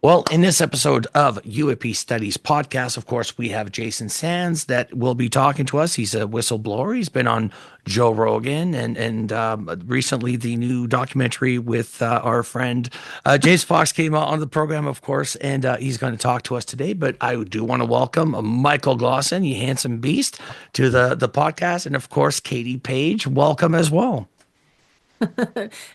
Well, in this episode of UAP Studies podcast, of course, we have Jason Sands that will be talking to us. He's a whistleblower. He's been on Joe Rogan and recently the new documentary with our friend James Fox came out on the program, of course, and he's going to talk to us today. But I do want to welcome Michael Glosson, you handsome beast, to the podcast, and of course, Katie Page. Welcome as well.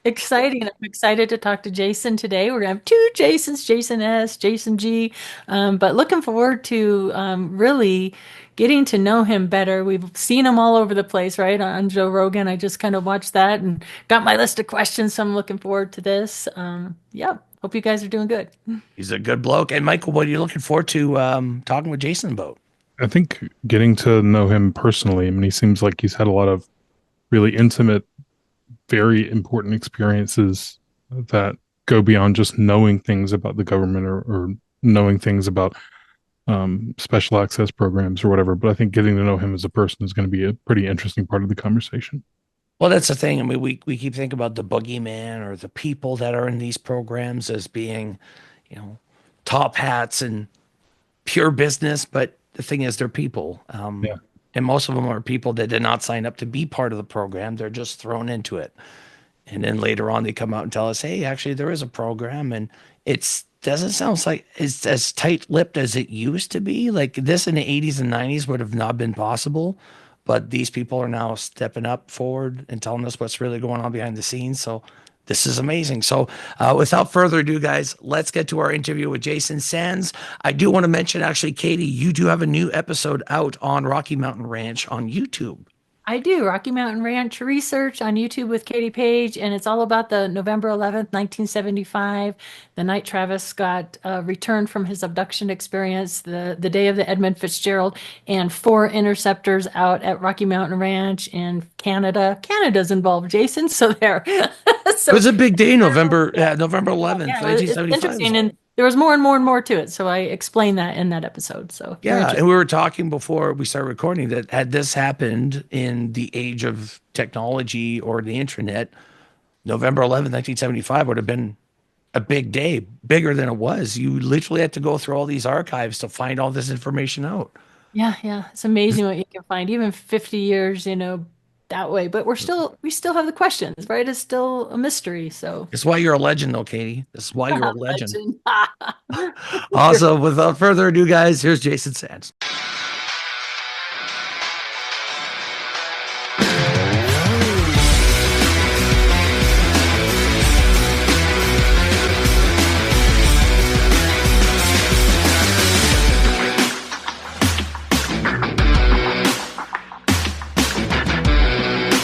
Exciting. I'm excited to talk to Jason today. We're going to have two Jasons, Jason S, Jason G. But looking forward to really getting to know him better. We've seen him all over the place, right? On Joe Rogan. I just kind of watched that and got my list of questions. So I'm looking forward to this. Yeah. Hope you guys are doing good. He's a good bloke. And Michael, what are you looking forward to talking with Jason about? I think getting to know him personally, I mean, he seems like he's had a lot of really intimate, very important experiences that go beyond just knowing things about the government or knowing things about special access programs or whatever. But I think getting to know him as a person is going to be a pretty interesting part of the conversation. Well, that's the thing. I mean, we keep thinking about the boogeyman or the people that are in these programs as being, you know, top hats and pure business, but the thing is, they're people. Yeah. And most of them are people that did not sign up to be part of the program. They're just thrown into it. And then later on, they come out and tell us, hey, actually, there is a program. And it doesn't sound like it's as tight-lipped as it used to be. Like this in the 80s and 90s would have not been possible. But these people are now stepping up forward and telling us what's really going on behind the scenes. So this is amazing. So, without further ado, guys, let's get to our interview with Jason Sands. I do want to mention, actually, Katie, you do have a new episode out on Rocky Mountain Ranch on YouTube. I do. Rocky Mountain Ranch Research on YouTube with Katie Page, and it's all about the November 11th, 1975, the night Travis Scott returned from his abduction experience, the day of the Edmund Fitzgerald, and four interceptors out at Rocky Mountain Ranch in Canada. Canada's involved, Jason, so there. It So was a big day, November 11th, yeah, it's 1975. interesting, and there was more and more and more to it. So I explained that in that episode. So very Yeah, interesting. and we were talking before we started recording that had this happened in the age of technology or the internet, November 11th, 1975 would have been a big day, bigger than it was. You literally had to go through all these archives to find all this information out. Yeah, yeah. It's amazing what you can find, even 50 years, that way. But we still have the questions, right? It's still a mystery. So It's why you're a legend, though, Katie. This is why you're a legend. legend. Also, without further ado, guys, here's Jason Sands.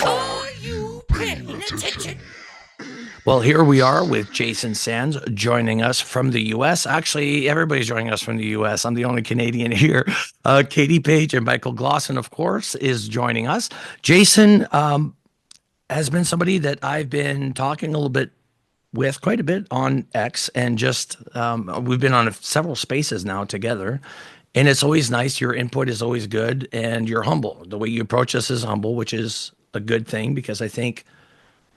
Are you paying attention? Well, here we are with Jason Sands joining us from the U.S. Actually, everybody's joining us from the U.S. I'm the only Canadian here. Katie Page and Michael Glosson, of course, is joining us. Jason has been somebody that I've been talking a little bit with quite a bit on X, and just we've been on several spaces now together. And it's always nice. Your input is always good, and you're humble. The way you approach us is humble, which is a good thing because I think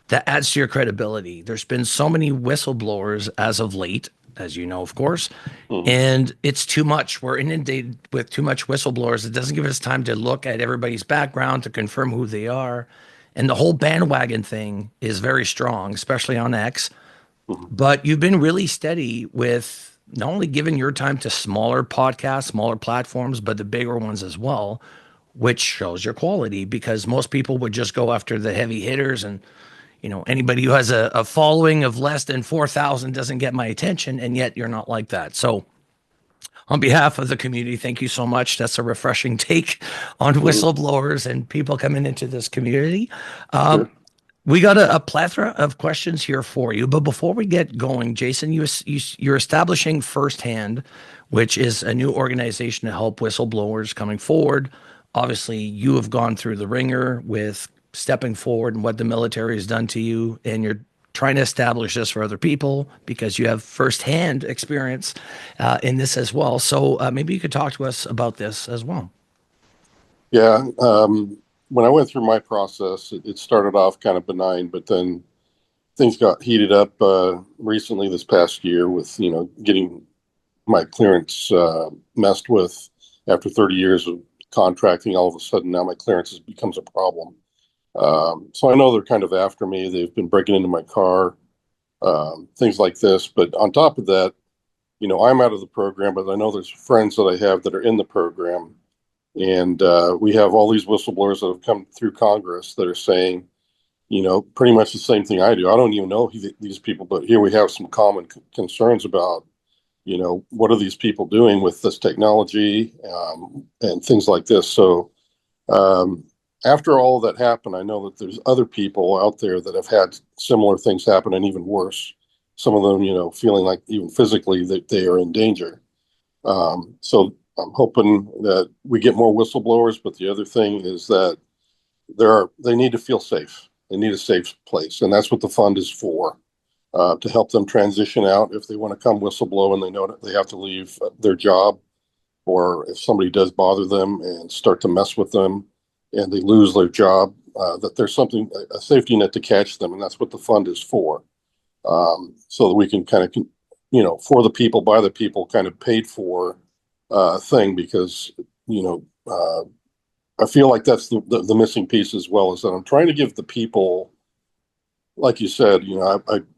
that adds to your credibility. There's been so many whistleblowers as of late, as you know, of course, and it's too much. We're inundated with too much whistleblowers. It doesn't give us time to look at everybody's background to confirm who they are. And the whole bandwagon thing is very strong, especially on X. But you've been really steady with not only giving your time to smaller podcasts, smaller platforms, but the bigger ones as well, which shows your quality because most people would just go after the heavy hitters and anybody who has a following of less than 4,000 doesn't get my attention, and yet you're not like that. So on behalf of the community, thank you so much. That's a refreshing take on whistleblowers and people coming into this community. We got a plethora of questions here for you, but before we get going, Jason, you're establishing Firsthand, which is a new organization to help whistleblowers coming forward. Obviously, you have gone through the ringer with stepping forward and what the military has done to you, and you're trying to establish this for other people because you have firsthand experience in this as well. So maybe you could talk to us about this as well. Yeah. When I went through my process, it started off kind of benign, but then things got heated up recently this past year with, getting my clearance messed with after 30 years of contracting. All of a sudden now my clearance becomes a problem. So I know they're kind of after me. They've been breaking into my car, things like this. But on top of that, I'm out of the program, but I know there's friends that I have that are in the program. And we have all these whistleblowers that have come through Congress that are saying, pretty much the same thing I do. I don't even know these people, but here we have some common concerns about, what are these people doing with this technology, and things like this. So after all of that happened, I know that there's other people out there that have had similar things happen and even worse. Some of them, feeling like even physically that they are in danger. So I'm hoping that we get more whistleblowers, but the other thing is that they need to feel safe. They need a safe place, and that's what the fund is for, to help them transition out if they want to come whistleblow and they know that they have to leave their job, or if somebody does bother them and start to mess with them and they lose their job, that there's a safety net to catch them, and that's what the fund is for, so that we can kind of, for the people, by the people, kind of paid for thing, because I feel like that's the missing piece as well, is that I'm trying to give the people, like you said,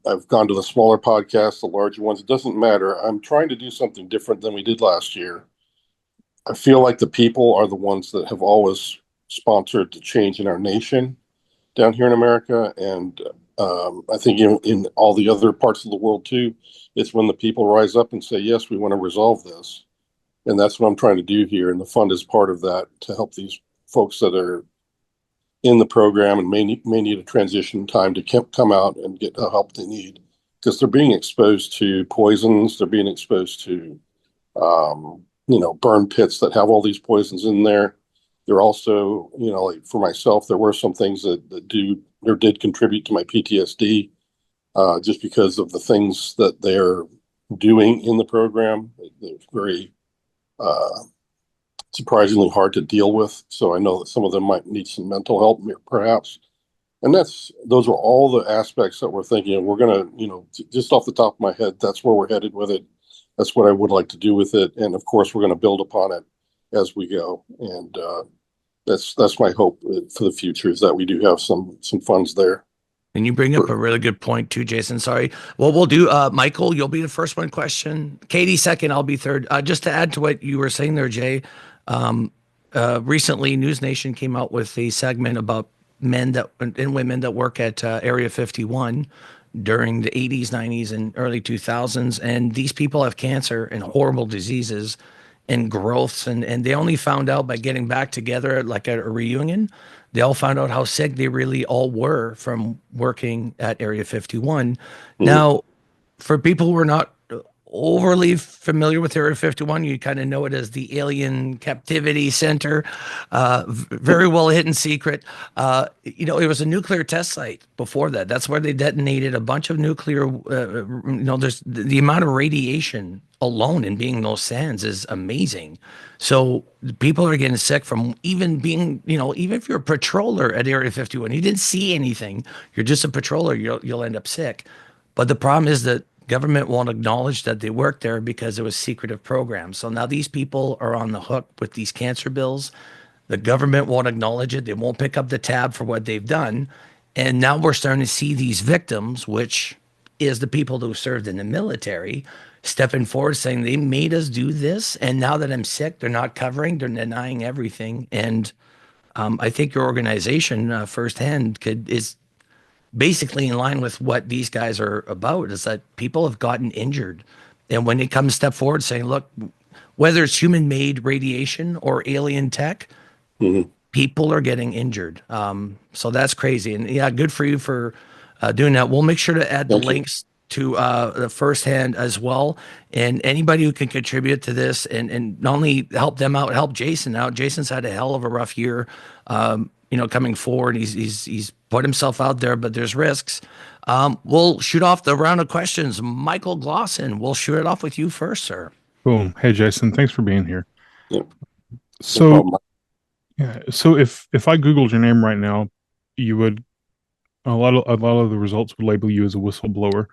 I've gone to the smaller podcasts, the larger ones. It doesn't matter. I'm trying to do something different than we did last year. I feel like the people are the ones that have always sponsored the change in our nation down here in America, and I think in all the other parts of the world too. It's when the people rise up and say, yes, we want to resolve this. And that's what I'm trying to do here. And the fund is part of that, to help these folks that are in the program and may need a transition time to come out and get the help they need, because they're being exposed to poisons. They're being exposed to, burn pits that have all these poisons in there. They're also, like for myself, there were some things that did contribute to my PTSD, just because of the things that they're doing in the program. It's very surprisingly hard to deal with. So I know that some of them might need some mental help, perhaps. And those are all the aspects that we're thinking of. We're going to, just off the top of my head, that's where we're headed with it. That's what I would like to do with it. And of course, we're going to build upon it as we go. And that's my hope for the future, is that we do have some funds there. And you bring up a really good point too, Jason. Sorry. Well, we'll do, Michael, you'll be the first one question. Katie, second, I'll be third. Just to add to what you were saying there, Jay, recently News Nation came out with a segment about men and women that work at Area 51 during the 80s, 90s, and early 2000s. And these people have cancer and horrible diseases and growths. And they only found out by getting back together, like at a reunion. They all found out how sick they really all were from working at Area 51. Mm-hmm. Now, for people who are not overly familiar with Area 51, you kind of know it as the alien captivity center, very well hidden secret. It was a nuclear test site before that. That's where they detonated a bunch of nuclear, there's the amount of radiation alone in being in those sands is amazing. So people are getting sick from even being, even if you're a patroller at Area 51, you didn't see anything, you're just a patroller, you'll end up sick. But the problem is that government won't acknowledge that they worked there because it was secretive programs. So now these people are on the hook with these cancer bills. The government won't acknowledge it. They won't pick up the tab for what they've done. And now we're starting to see these victims, which is the people who served in the military, stepping forward saying they made us do this. And now that I'm sick, they're not covering, they're denying everything. And I think your organization firsthand is basically in line with what these guys are about, is that people have gotten injured. And when it comes step forward saying, look, whether it's human made radiation or alien tech, mm-hmm. people are getting injured. So that's crazy. And yeah, good for you for doing that. We'll make sure to add the links to the firsthand as well. And anybody who can contribute to this and not only help them out, help Jason out. Jason's had a hell of a rough year. Coming forward, he's put himself out there, but there's risks. We'll shoot off the round of questions. Michael Glosson, we'll shoot it off with you first, sir. Boom. Hey, Jason, thanks for being here. Yep. So, so if I Googled your name right now, you would a lot of the results would label you as a whistleblower.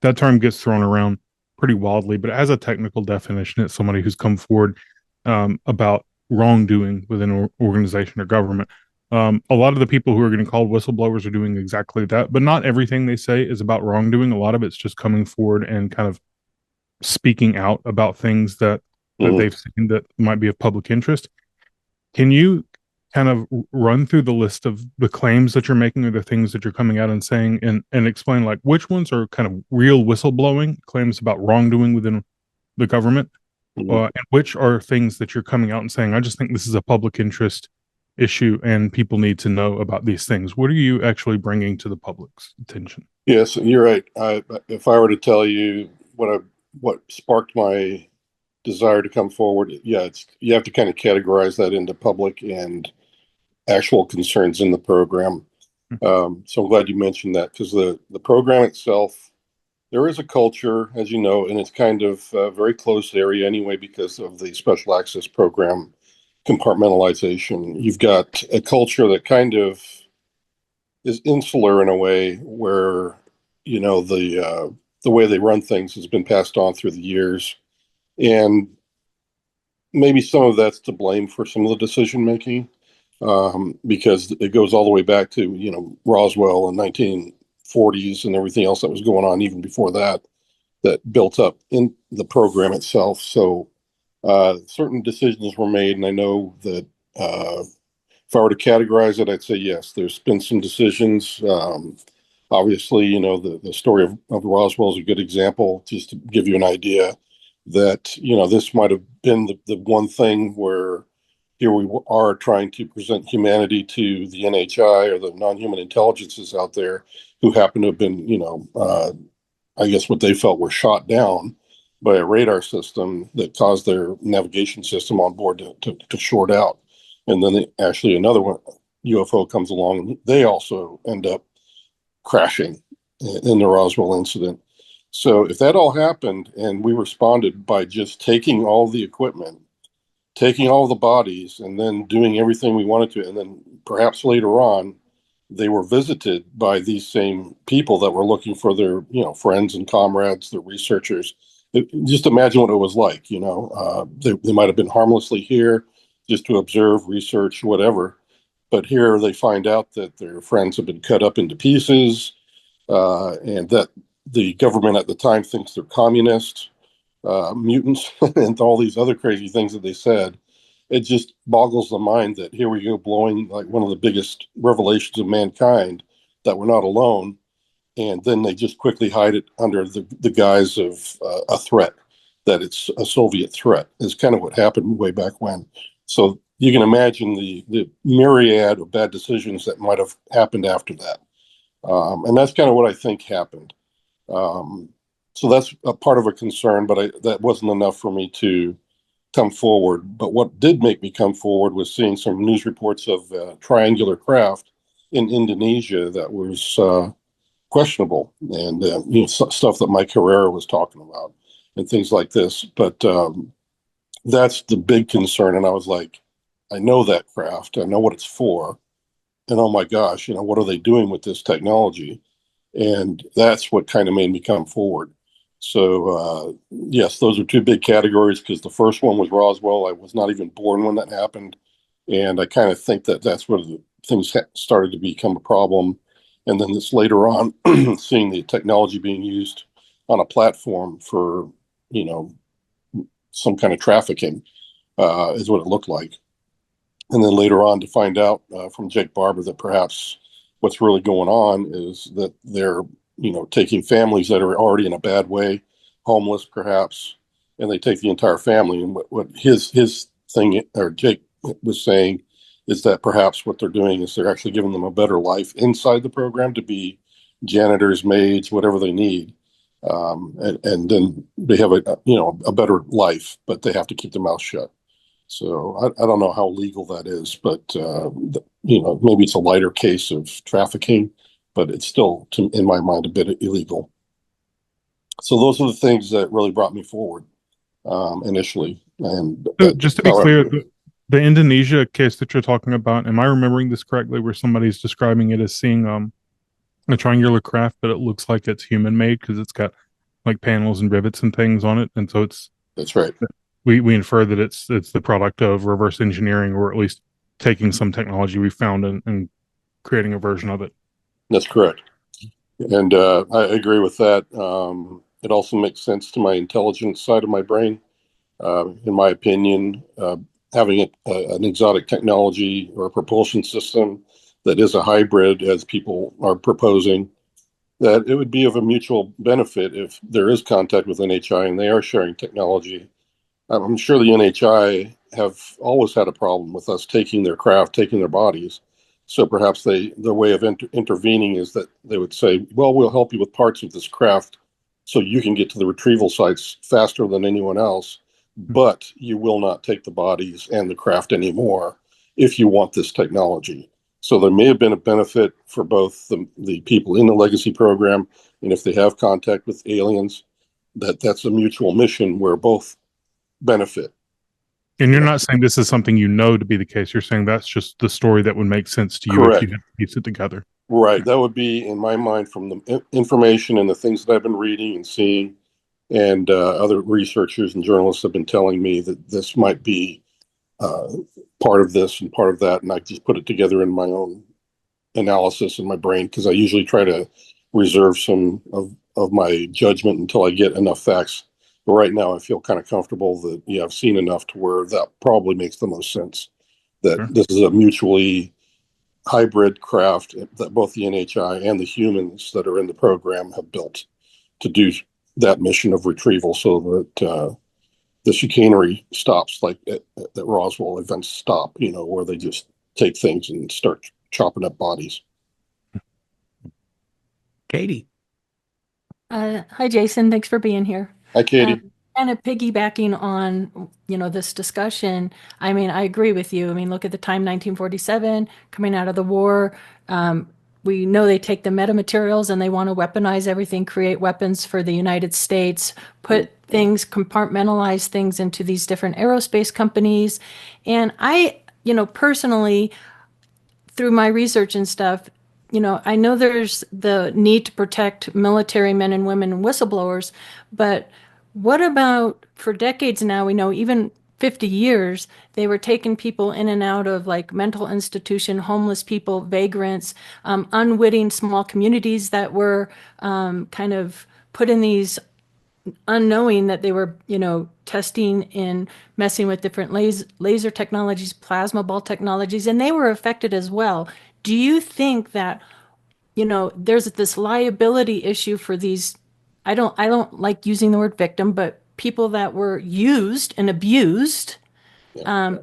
That term gets thrown around pretty wildly, but it has a technical definition. It's somebody who's come forward about wrongdoing within an organization or government. A lot of the people who are getting called whistleblowers are doing exactly that, but not everything they say is about wrongdoing. A lot of it's just coming forward and kind of speaking out about things that they've seen that might be of public interest. Can you kind of run through the list of the claims that you're making or the things that you're coming out and saying, and explain like which ones are kind of real whistleblowing claims about wrongdoing within the government, and which are things that you're coming out and saying, I just think this is a public interest issue and people need to know about these things? What are you actually bringing to the public's attention? Yes, you're right. If I were to tell you what sparked my desire to come forward, yeah, you have to kind of categorize that into public and actual concerns in the program. So I'm glad you mentioned that, because the program itself, there is a culture, as you know, and it's kind of a very close area anyway because of the special access program compartmentalization. You've got a culture that kind of is insular in a way where, the way they run things has been passed on through the years. And maybe some of that's to blame for some of the decision making, because it goes all the way back to, Roswell in 1940s and everything else that was going on even before that built up in the program itself. So certain decisions were made, and I know that if I were to categorize it, I'd say yes, there's been some decisions. Obviously, the story of Roswell is a good example, just to give you an idea that, this might have been the one thing where here we are trying to present humanity to the NHI or the non-human intelligences out there who happen to have been, I guess what they felt were shot down by a radar system that caused their navigation system on board to short out. And then actually another one, UFO comes along, and they also end up crashing in the Roswell incident. So if that all happened and we responded by just taking all the equipment, taking all the bodies, and then doing everything we wanted to, and then perhaps later on they were visited by these same people that were looking for their, friends and comrades, their researchers. Just imagine what it was like. They might have been harmlessly here just to observe, research, whatever. But here they find out that their friends have been cut up into pieces, and that the government at the time thinks they're communist, mutants, and all these other crazy things that they said. It just boggles the mind that here we go blowing like one of the biggest revelations of mankind, that we're not alone. And then they just quickly hide it under the guise of a threat, that it's a Soviet threat, is kind of what happened way back when. So you can imagine the myriad of bad decisions that might have happened after that. And that's kind of what I think happened. So that's a part of a concern, but that wasn't enough for me to come forward. But what did make me come forward was seeing some news reports of triangular craft in Indonesia that was questionable, and stuff that Mike Herrera was talking about and things like this. But that's the big concern. And I was like, I know that craft, I know what it's for, and oh my gosh, what are they doing with this technology? And that's what kind of made me come forward. So yes, those are two big categories, because the first one was Roswell. I was not even born when that happened, and I kind of think that that's where the things started to become a problem. And then this later on, seeing the technology being used on a platform for, some kind of trafficking, is what it looked like. And then later on to find out from Jake Barber that perhaps what's really going on is that they're, taking families that are already in a bad way, homeless perhaps, and they take the entire family. And what his thing, or Jake was saying, is that perhaps what they're doing is they're actually giving them a better life inside the program to be janitors, maids, whatever they need. And then they have a better life, but they have to keep their mouth shut. So I don't know how legal that is, but maybe it's a lighter case of trafficking, but it's still, in my mind, a bit illegal. So those are the things that really brought me forward initially. And So just to be clear, the Indonesia case that you're talking about, am I remembering this correctly, where somebody's describing it as seeing a triangular craft, but it looks like it's human made because it's got like panels and rivets and things on it, and so That's right. we infer that it's the product of reverse engineering, or at least taking some technology we found and creating a version of it. That's correct. And I agree with that. It also makes sense to my intelligence side of my brain. In my opinion, having an exotic technology or a propulsion system that is a hybrid, as people are proposing, that it would be of a mutual benefit if there is contact with NHI and they are sharing technology. I'm sure the NHI have always had a problem with us taking their craft, taking their bodies. So perhaps their way of intervening is that they would say, well, we'll help you with parts of this craft so you can get to the retrieval sites faster than anyone else, but you will not take the bodies and the craft anymore if you want this technology. So there may have been a benefit for both the people in the legacy program, and if they have contact with aliens, that's a mutual mission where both benefit. And you're not saying this is something you know to be the case. You're saying that's just the story that would make sense to you Correct. if you had to piece it together. Right. That would be, in my mind, from the information and the things that I've been reading and seeing, and other researchers and journalists have been telling me that this might be part of this and part of that. And I just put it together in my own analysis in my brain, because I usually try to reserve some of my judgment until I get enough facts. But right now, I feel kind of comfortable that, yeah, I've seen enough to where that probably makes the most sense. That Sure. this is a mutually hybrid craft that both the NHI and the humans that are in the program have built to do that mission of retrieval, so that the chicanery stops, like at Roswell events stop, where they just take things and start chopping up bodies. Katie. Hi, Jason. Thanks for being here. Hi, Katie. Kind of piggybacking on, this discussion. I mean, I agree with you. I mean, look at the time, 1947, coming out of the war. We know they take the metamaterials and they want to weaponize everything, create weapons for the United States, put things, compartmentalize things into these different aerospace companies. And I, personally, through my research and stuff, I know there's the need to protect military men and women and whistleblowers, but what about for decades now, we know even 50 years, they were taking people in and out of like mental institution, homeless people, vagrants, unwitting small communities that were kind of put in these unknowing that they were, testing and messing with different laser technologies, plasma ball technologies, and they were affected as well. Do you think that, there's this liability issue for these, I don't like using the word victim, but people that were used and abused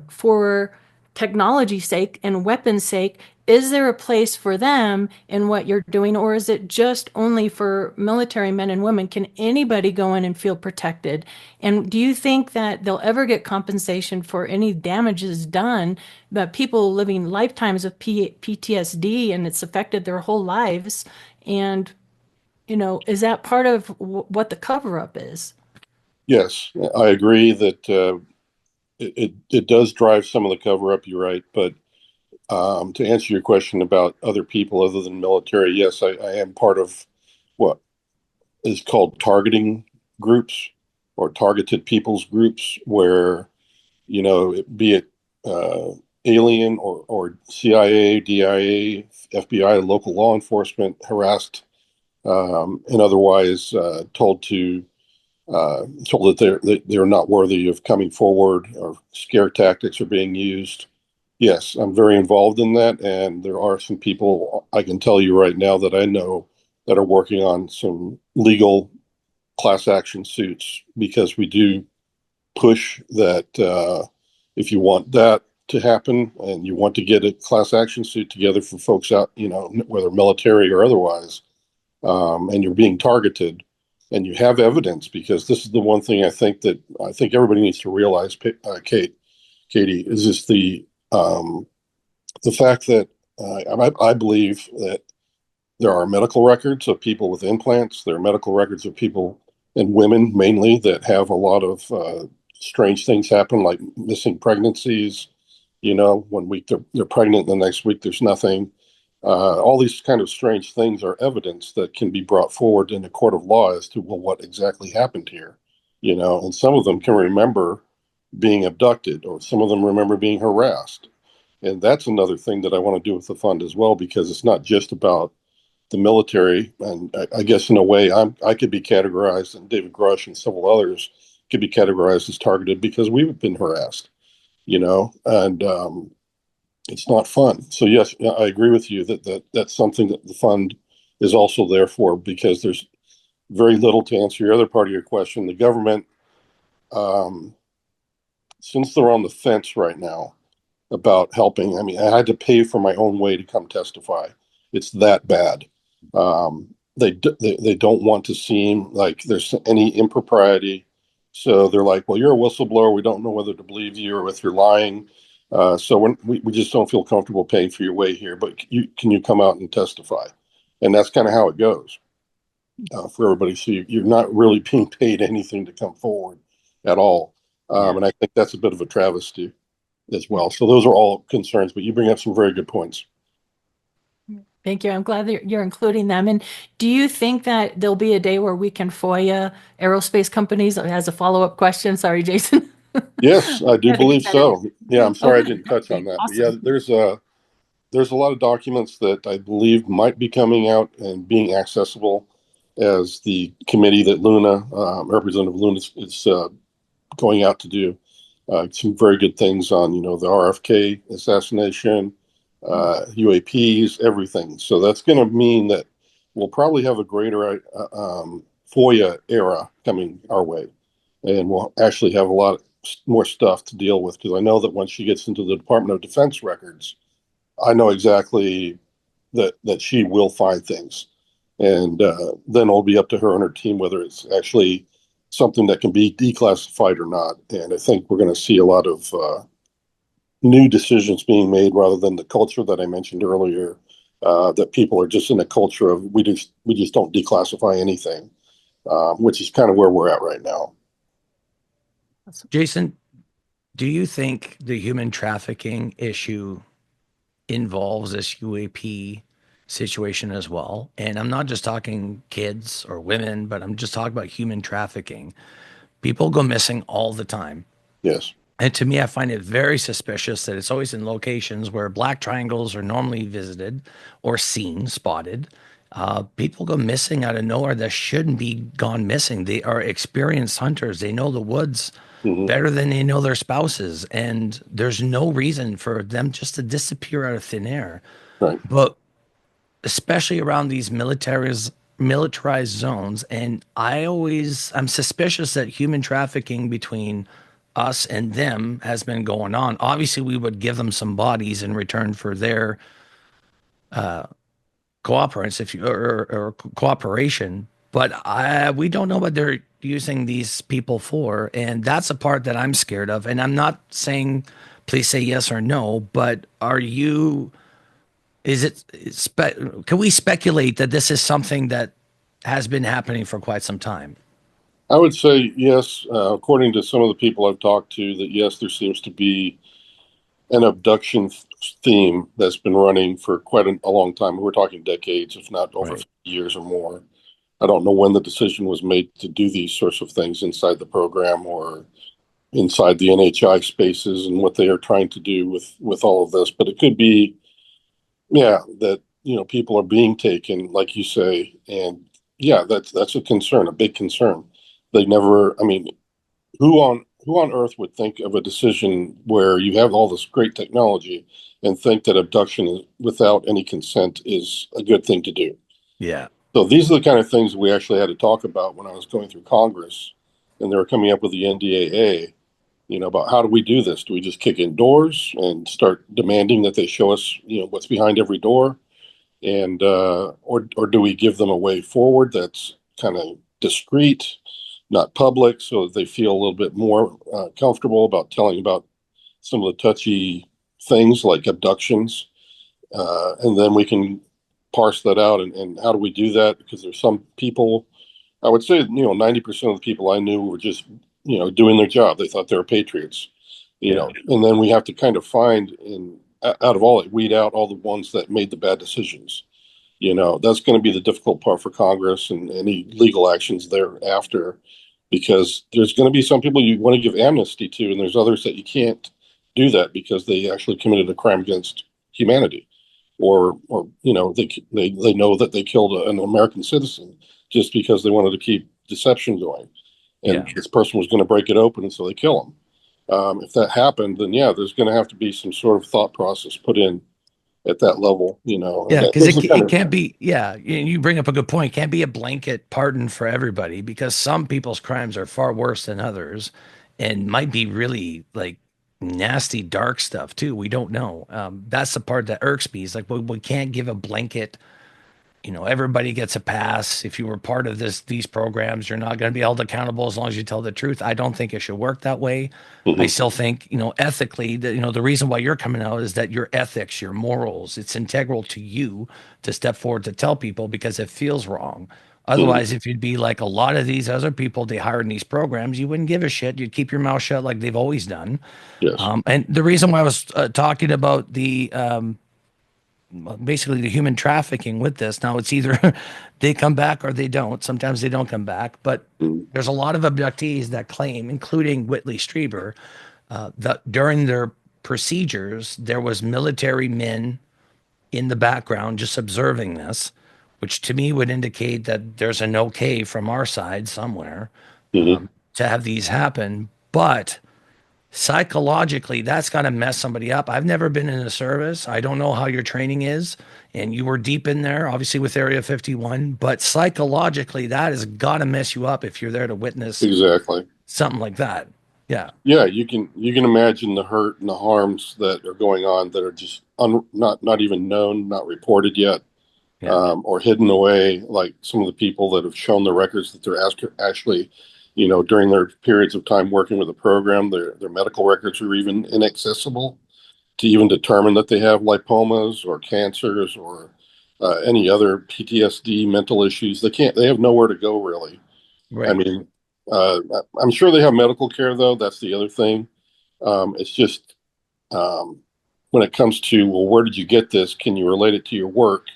for technology's sake and weapons' sake? Is there a place for them in what you're doing, or is it just only for military men and women? Can anybody go in and feel protected? And do you think that they'll ever get compensation for any damages done? But people living lifetimes of PTSD and it's affected their whole lives. And, is that part of what the cover-up is? Yes, I agree that it does drive some of the cover up. You're right, but to answer your question about other people other than military, yes, I am part of what is called targeting groups or targeted peoples groups, where, be it alien or CIA, DIA, FBI, local law enforcement, harassed and otherwise told that they're not worthy of coming forward, or scare tactics are being used. Yes, I'm very involved in that, and there are some people I can tell you right now that I know that are working on some legal class action suits, because we do push that if you want that to happen and you want to get a class action suit together for folks out, whether military or otherwise, and you're being targeted and you have evidence, because this is the one thing I think everybody needs to realize, Katie, is just the fact that I believe that there are medical records of people with implants. There are medical records of people, and women mainly, that have a lot of strange things happen, like missing pregnancies. 1 week they're pregnant, the next week there's nothing. All these kind of strange things are evidence that can be brought forward in a court of law as to, well, what exactly happened here, and some of them can remember being abducted, or some of them remember being harassed. And that's another thing that I want to do with the fund as well, because it's not just about the military. And I guess in a way, I could be categorized, and David Grush and several others could be categorized as targeted because we've been harassed, and it's not fun. So yes, I agree with you that's something that the fund is also there for, because there's very little, to answer your other part of your question. The government, um, since they're on the fence right now about helping, I mean, I had to pay for my own way to come testify. It's that bad. They don't want to seem like there's any impropriety. So they're like, well, you're a whistleblower. We don't know whether to believe you or if you're lying. So we just don't feel comfortable paying for your way here, but can you come out and testify? And that's kind of how it goes for everybody. So you're not really being paid anything to come forward at all. And I think that's a bit of a travesty as well. So those are all concerns, but you bring up some very good points. Thank you. I'm glad that you're including them. And do you think that there'll be a day where we can FOIA aerospace companies? As a follow-up question. Sorry, Jason. Yes, I do believe so. Yeah, I'm sorry I Okay. didn't touch on that. But Awesome. yeah, there's a lot of documents that I believe might be coming out and being accessible, as the committee that Representative Luna is going out to do. Some very good things on, the RFK assassination, UAPs, everything. So that's going to mean that we'll probably have a greater FOIA era coming our way, and we'll actually have a lot more stuff to deal with, because I know that once she gets into the Department of Defense records, I know exactly that she will find things, and then it'll be up to her and her team whether it's actually something that can be declassified or not. And I think we're going to see a lot of new decisions being made, rather than the culture that I mentioned earlier, that people are just in a culture of we just don't declassify anything, which is kind of where we're at right now. Jason, do you think the human trafficking issue involves this UAP situation as well? And I'm not just talking kids or women, but I'm just talking about human trafficking. People go missing all the time. Yes. And to me, I find it very suspicious that it's always in locations where black triangles are normally visited or seen, spotted. People go missing out of nowhere that shouldn't be gone missing. They are experienced hunters. They know the woods better than they know their spouses. And there's no reason for them just to disappear out of thin air. Right. But especially around these militarized zones. And I'm suspicious that human trafficking between us and them has been going on. Obviously, we would give them some bodies in return for their cooperance, or cooperation. But we don't know what they're using these people for, and that's a part that I'm scared of. And I'm not saying, please say yes or no, but are you? Can we speculate that this is something that has been happening for quite some time? I would say yes, according to some of the people I've talked to, that yes, there seems to be an abduction theme that's been running for quite a long time. We're talking decades, if not over Right. 50 years or more. I don't know when the decision was made to do these sorts of things inside the program or inside the NHI spaces, and what they are trying to do with all of this. But it could be, yeah, that people are being taken, like you say, and yeah, that's a concern, a big concern. They never, I mean, who on earth would think of a decision where you have all this great technology and think that abduction without any consent is a good thing to do? Yeah. So these are the kind of things we actually had to talk about when I was going through Congress, and they were coming up with the NDAA, about how do we do this? Do we just kick in doors and start demanding that they show us, what's behind every door? And or do we give them a way forward that's kind of discreet, not public, so that they feel a little bit more comfortable about telling about some of the touchy things like abductions, and then we can parse that out. And how do we do that? Because there's some people, I would say, 90% of the people I knew were just, doing their job. They thought they were patriots, Yeah. and then we have to kind of find and out of all it, weed out all the ones that made the bad decisions. That's going to be the difficult part for Congress and any legal actions thereafter, because there's going to be some people you want to give amnesty to, and there's others that you can't do that because they actually committed a crime against humanity, or they know that they killed an American citizen just because they wanted to keep deception going, and Yeah. this person was going to break it open, and so they kill them. If that happened, then yeah, there's going to have to be some sort of thought process put in at that level, Yeah, and because those are kind it of can't be. Yeah, you bring up a good point. It can't be a blanket pardon for everybody because some people's crimes are far worse than others, and might be really like nasty, dark stuff too. We don't know. That's the part that irks me. Is like we can't give a blanket. Everybody gets a pass. If you were part of these programs, you're not going to be held accountable as long as you tell the truth. I don't think it should work that way. I mhm, still think, ethically, that, the reason why you're coming out is that your ethics, your morals, it's integral to you to step forward to tell people because it feels wrong. mhm, Otherwise, if you'd be like a lot of these other people they hire in these programs, you wouldn't give a shit. You'd keep your mouth shut like they've always done. yes, And the reason why I was talking about the basically the human trafficking with this. Now it's either they come back or they don't. Sometimes they don't come back, but mhm, there's a lot of abductees that claim, including Whitley Strieber, that during their procedures there was military men in the background just observing this, which to me would indicate that there's an okay from our side somewhere mhm. to have these happen. But psychologically, that's got to mess somebody up. I've never been in a service. I don't know how your training is. And you were deep in there, obviously, with Area 51. But psychologically, that has got to mess you up if you're there to witness Exactly. something like that. Yeah. Yeah, you can imagine the hurt and the harms that are going on that are just not even known, not reported yet, Yeah. or hidden away. Like some of the people that have shown their records that they're actually, during their periods of time working with the program, their medical records are even inaccessible to even determine that they have lipomas or cancers or any other PTSD, mental issues. They have nowhere to go really. I Right. mean, uh, I'm sure they have medical care though. That's the other thing. It's just um, when it comes to, well, where did you get this? Can you relate it to your work?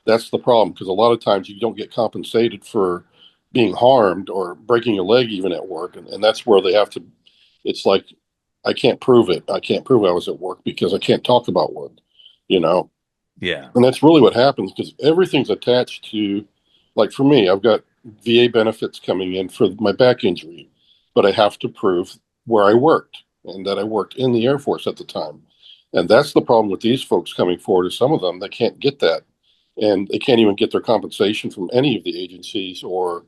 That's the problem because a lot of times you don't get compensated for being harmed or breaking your leg even at work, and that's where they have to. It's like I can't prove it. I can't prove I was at work because I can't talk about work, you know. Yeah. And that's really what happens because everything's attached to, like for me, I've got VA benefits coming in for my back injury, but I have to prove where I worked and that I worked in the Air Force at the time. And that's the problem with these folks coming forward is some of them, they can't get that. And they can't even get their compensation from any of the agencies or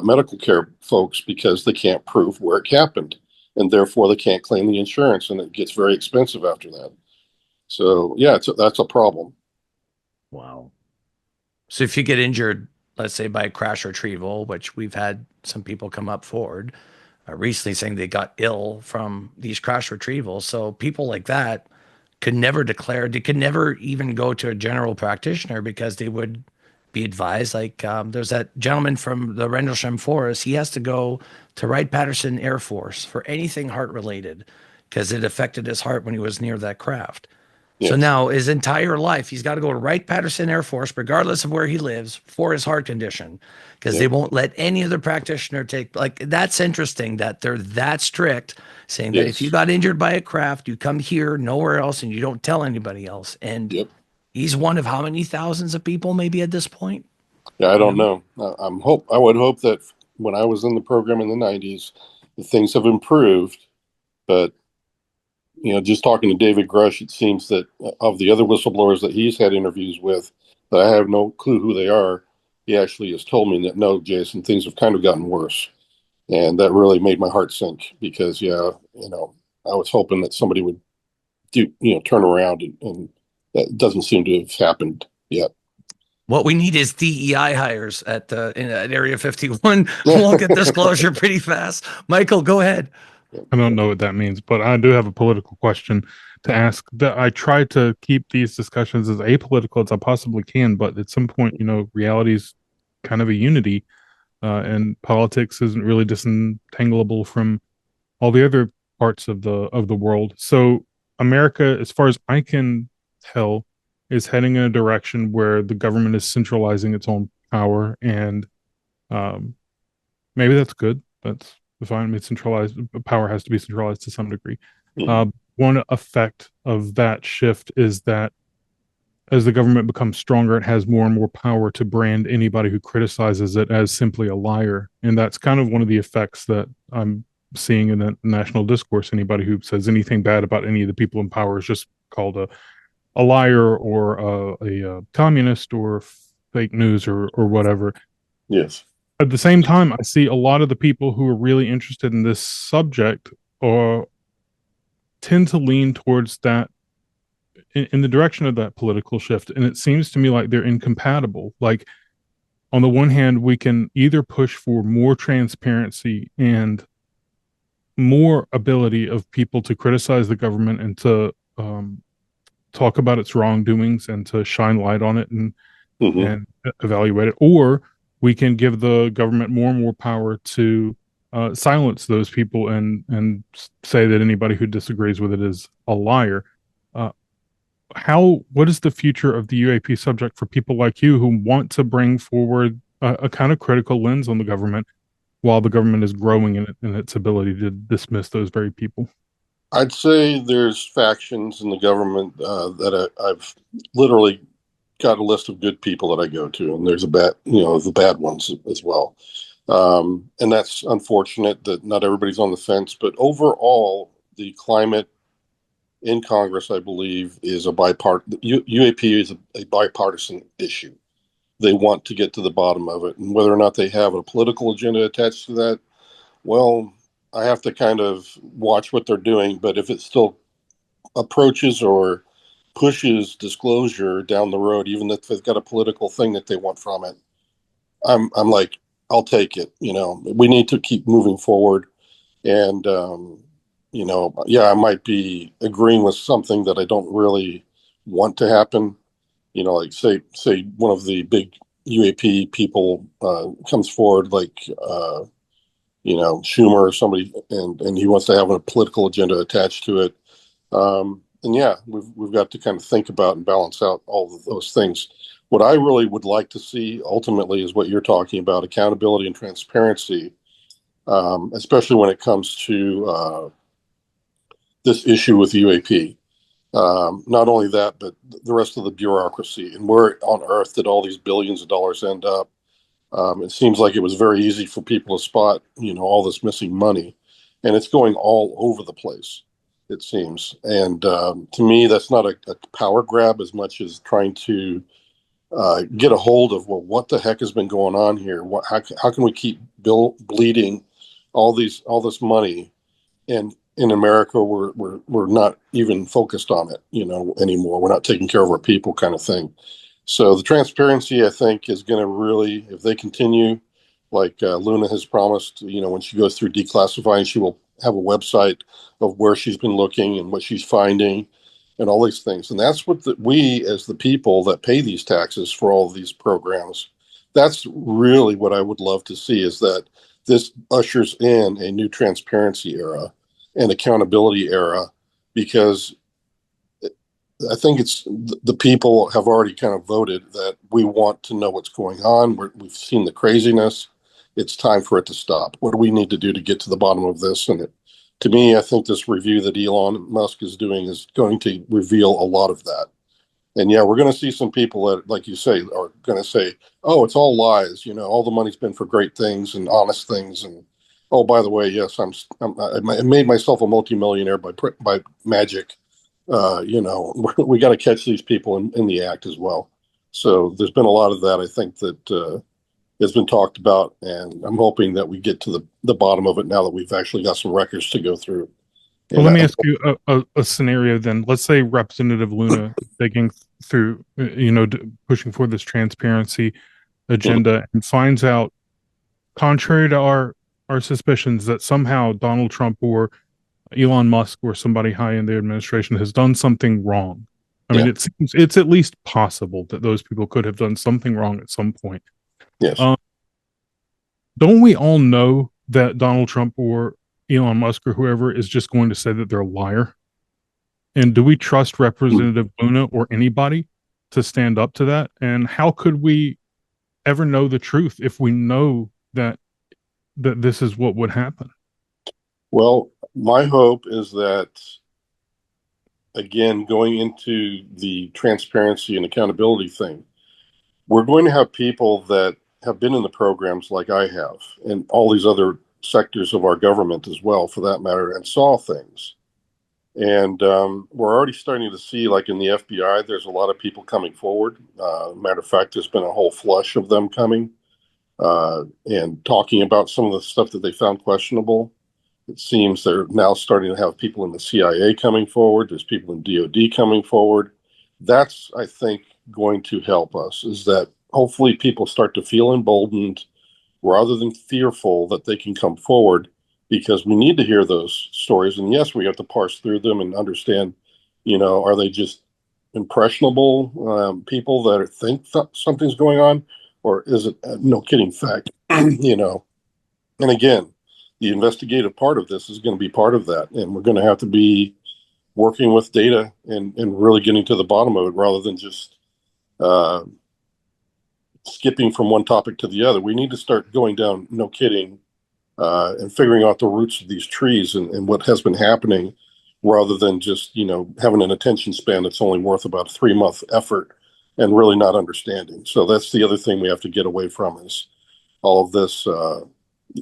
medical care folks because they can't prove where it happened. And therefore, they can't claim the insurance, and it gets very expensive after that. So, yeah, that's a problem. Wow. So if you get injured, let's say by a crash retrieval, which we've had some people come up forward recently saying they got ill from these crash retrievals. So people like that could never declare, they could never even go to a general practitioner because they would be advised. Like there's that gentleman from the Rendlesham Forest. He has to go to Wright-Patterson Air Force for anything heart related because it affected his heart when he was near that craft. So Yes, now his entire life, he's got to go to Wright-Patterson Air Force, regardless of where he lives, for his heart condition, because they yep, won't let any other practitioner take. Like that's interesting that they're that strict, saying that if you yes, got injured by a craft, you come here, nowhere else, and you don't tell anybody else. And yep. he's one of how many thousands of people, maybe at this point, Yeah, I you don't know? know. I would hope that when I was in the program in the '90s, things have improved. But just talking to David Grush, it seems that of the other whistleblowers that he's had interviews with, that I have no clue who they are. He actually has told me that no, Jason, things have kind of gotten worse, and that really made my heart sink because yeah, I was hoping that somebody would turn around, and that doesn't seem to have happened yet. What we need is DEI hires at Area 51. We'll get this closure pretty fast. Michael, go ahead. I don't know what that means, but I do have a political question to ask. That I try to keep these discussions as apolitical as I possibly can, but at some point, reality is kind of a unity, and politics isn't really disentangleable from all the other parts of the world. So, America, as far as I can tell, is heading in a direction where the government is centralizing its own power, and um, maybe that's good. That's fine. I mean, centralized power has to be centralized to some degree. Mhm. One effect of that shift is that as the government becomes stronger, it has more and more power to brand anybody who criticizes it as simply a liar. And that's kind of one of the effects that I'm seeing in the national discourse. Anybody who says anything bad about any of the people in power is just called a liar or a communist or fake news or whatever. Yes. At the same time, I see a lot of the people who are really interested in this subject or tend to lean towards that in the direction of that political shift. And it seems to me like they're incompatible. Like, on the one hand, we can either push for more transparency and more ability of people to criticize the government and to talk about its wrongdoings and to shine light on it Hmm. and evaluate it, or we can give the government more and more power to silence those people and say that anybody who disagrees with it is a liar. Uh, what is the future of the UAP subject for people like you who want to bring forward a kind of critical lens on the government while the government is growing in its ability to dismiss those very people? I'd say there's factions in the government that I've literally got a list of good people that I go to, and there's the bad ones as well. And that's unfortunate that not everybody's on the fence, but overall, the climate in Congress, I believe, is a UAP is a bipartisan issue. They want to get to the bottom of it, and whether or not they have a political agenda attached to that, well, I have to kind of watch what they're doing. But if it still approaches or pushes disclosure down the road, even if they've got a political thing that they want from it, I'm like, I'll take it. We need to keep moving forward. And yeah, I might be agreeing with something that I don't really want to happen. Like say one of the big UAP people comes forward, like Schumer or somebody, and he wants to have a political agenda attached to it. And yeah, we've got to kind of think about and balance out all of those things. What I really would like to see ultimately is what you're talking about: accountability and transparency, especially when it comes to this issue with UAP. Not only that, but the rest of the bureaucracy and where on earth did all these billions of dollars end up? It seems like it was very easy for people to spot, all this missing money, and it's going all over the place, it seems. And to me, that's not a power grab as much as trying to get a hold of, well, what the heck has been going on here? How can we keep bleeding all this money, and in America, we're not even focused on it, anymore. We're not taking care of our people, kind of thing. So the transparency, I think, is going to really, if they continue, like Luna has promised, when she goes through declassifying, she will have a website of where she's been looking and what she's finding and all these things. And that's what we, as the people that pay these taxes for all of these programs, that's really what I would love to see, is that this ushers in a new transparency era and accountability era, because I think it's the people have already kind of voted that we want to know what's going on. We've seen the craziness. It's time for it to stop. What do we need to do to get to the bottom of this? And to me, I think this review that Elon Musk is doing is going to reveal a lot of that. And yeah, we're going to see some people that, like you say, are going to say, "Oh, it's all lies. All the money's been for great things and honest things." And oh, by the way, yes, I made myself a multimillionaire by magic. We got to catch these people in the act as well. So there's been a lot of that, I think, that has been talked about, and I'm hoping that we get to the bottom of it now that we've actually got some records to go through. Well, And let me ask you a scenario then. Let's say Representative Luna digging through, pushing for this transparency agenda and finds out, contrary to our suspicions, that somehow Donald Trump or Elon Musk or somebody high in the administration has done something wrong. I mean, Yeah. it seems it's at least possible that those people could have done something wrong at some point. yes, Don't we all know that Donald Trump or Elon Musk or whoever is just going to say that they're a liar? And do we trust Representative Luna or anybody to stand up to that? And how could we ever know the truth if we know that this is what would happen? Well, my hope is that, again, going into the transparency and accountability thing, we're going to have people that have been in the programs like I have, and all these other sectors of our government as well, for that matter, and saw things. And we're already starting to see, like in the FBI, there's a lot of people coming forward. Matter of fact, there's been a whole flush of them coming and talking about some of the stuff that they found questionable. It seems they're now starting to have people in the CIA coming forward. There's people in DOD coming forward. That's, I think, going to help us, is that hopefully people start to feel emboldened rather than fearful that they can come forward, because we need to hear those stories. And yes, we have to parse through them and understand, are they just impressionable people that think something's going on, or is it no kidding fact? And again, the investigative part of this is going to be part of that, and we're going to have to be working with data and really getting to the bottom of it rather than just skipping from one topic to the other. We need to start going down, no kidding, and figuring out the roots of these trees and what has been happening, rather than just having an attention span that's only worth about a 3-month effort and really not understanding. So that's the other thing we have to get away from, is all of this.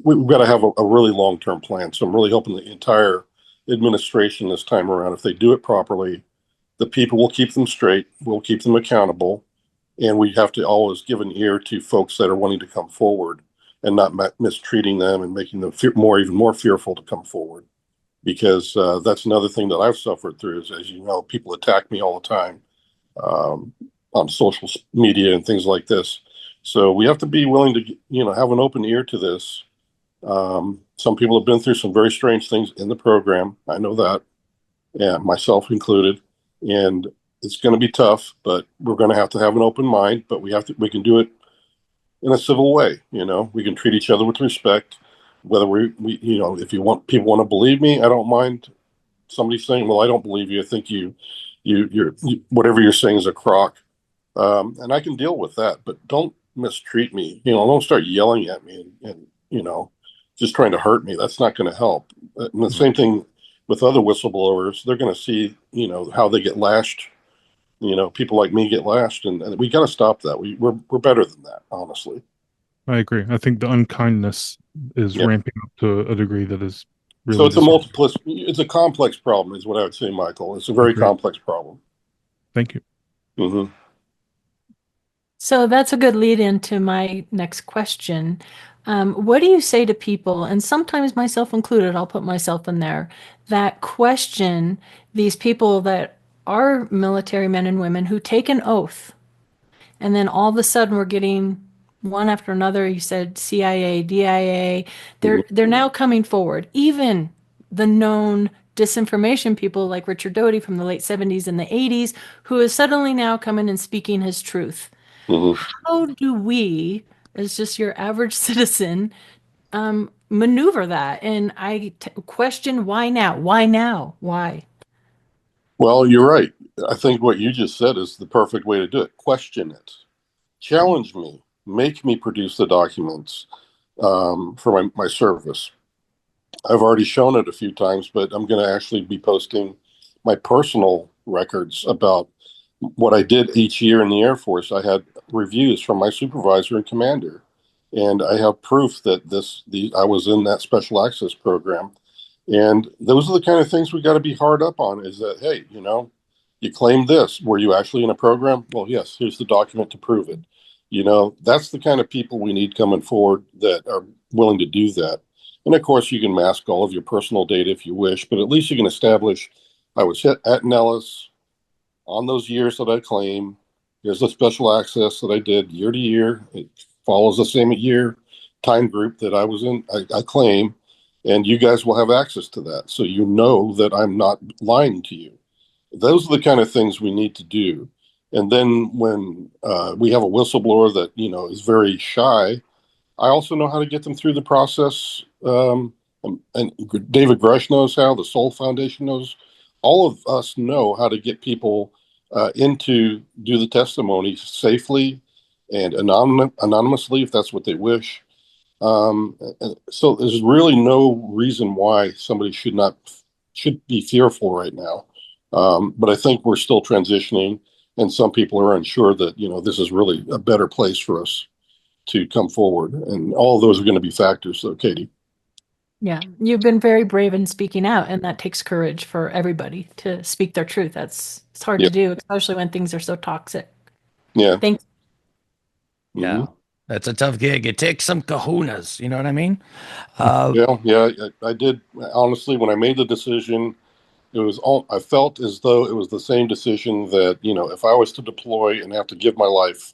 We've got to have a really long-term plan. So I'm really hoping the entire administration this time around, if they do it properly, the people will keep them straight, we'll keep them accountable, and we have to always give an ear to folks that are wanting to come forward and not mistreating them and making them even more fearful to come forward. Because that's another thing that I've suffered through is, as you know, people attack me all the time on social media and things like this. So we have to be willing to, have an open ear to this. Some people have been through some very strange things in the program. I know that, and myself included. And it's going to be tough, but we're going to have an open mind. But we can do it in a civil way. We can treat each other with respect. Whether we if people want to believe me, I don't mind somebody saying, "Well, I don't believe you. I think you're whatever you're saying is a crock," and I can deal with that. But don't mistreat me. Don't start yelling at me and just trying to hurt me. That's not going to help. And the same thing with other whistleblowers. They're going to see how they get lashed. People like me get lashed, and we got to stop that. We're better than that, honestly. I agree. I think the unkindness is ramping up to a degree that is really. So it's a complex problem, is what I would say, Michael. It's a very complex problem. Thank you. Mm-hmm. So that's a good lead into my next question. What do you say to people, and sometimes myself included, I'll put myself in there, that question these people that are military men and women who take an oath, and then all of a sudden we're getting one after another. You said CIA, DIA, they're now coming forward. Even the known disinformation people like Richard Doty from the late 70s and the 80s, who is suddenly now coming and speaking his truth. Mm-hmm. How do we, as just your average citizen, maneuver that? And I question, why now? Why now? Why? Well, you're right. I think what you just said is the perfect way to do it. Question it. Challenge me. Make me produce the documents for my service. I've already shown it a few times, but I'm going to actually be posting my personal records about what I did each year in the Air Force. I had reviews from my supervisor and commander, and I have proof that I was in that special access program. And those are the kind of things we got to be hard up on, is that, hey, you claim this. Were you actually in a program? Well, yes, here's the document to prove it. That's the kind of people we need coming forward that are willing to do that. And of course, you can mask all of your personal data if you wish, but at least you can establish I was at Nellis on those years that I claim. Here's the special access that I did year to year. It follows the same year time group that I was in, I claim, and you guys will have access to that. So you know that I'm not lying to you. Those are the kind of things we need to do. And then when we have a whistleblower that, is very shy, I also know how to get them through the process. And David Grush knows how, the Soul Foundation knows all of us know how to get people into do the testimony safely and anonymously if that's what they wish. So there's really no reason why somebody should be fearful right now. But I think we're still transitioning, and some people are unsure that this is really a better place for us to come forward, and all of those are going to be factors. So, Katie. Yeah, you've been very brave in speaking out, and that takes courage for everybody to speak their truth. It's hard Yeah. to do, especially when things are so toxic. Yeah. Thanks. Yeah. That's a tough gig. It takes some kahunas. You know what I mean? Yeah. I did. Honestly, when I made the decision, I felt as though it was the same decision that, if I was to deploy and have to give my life,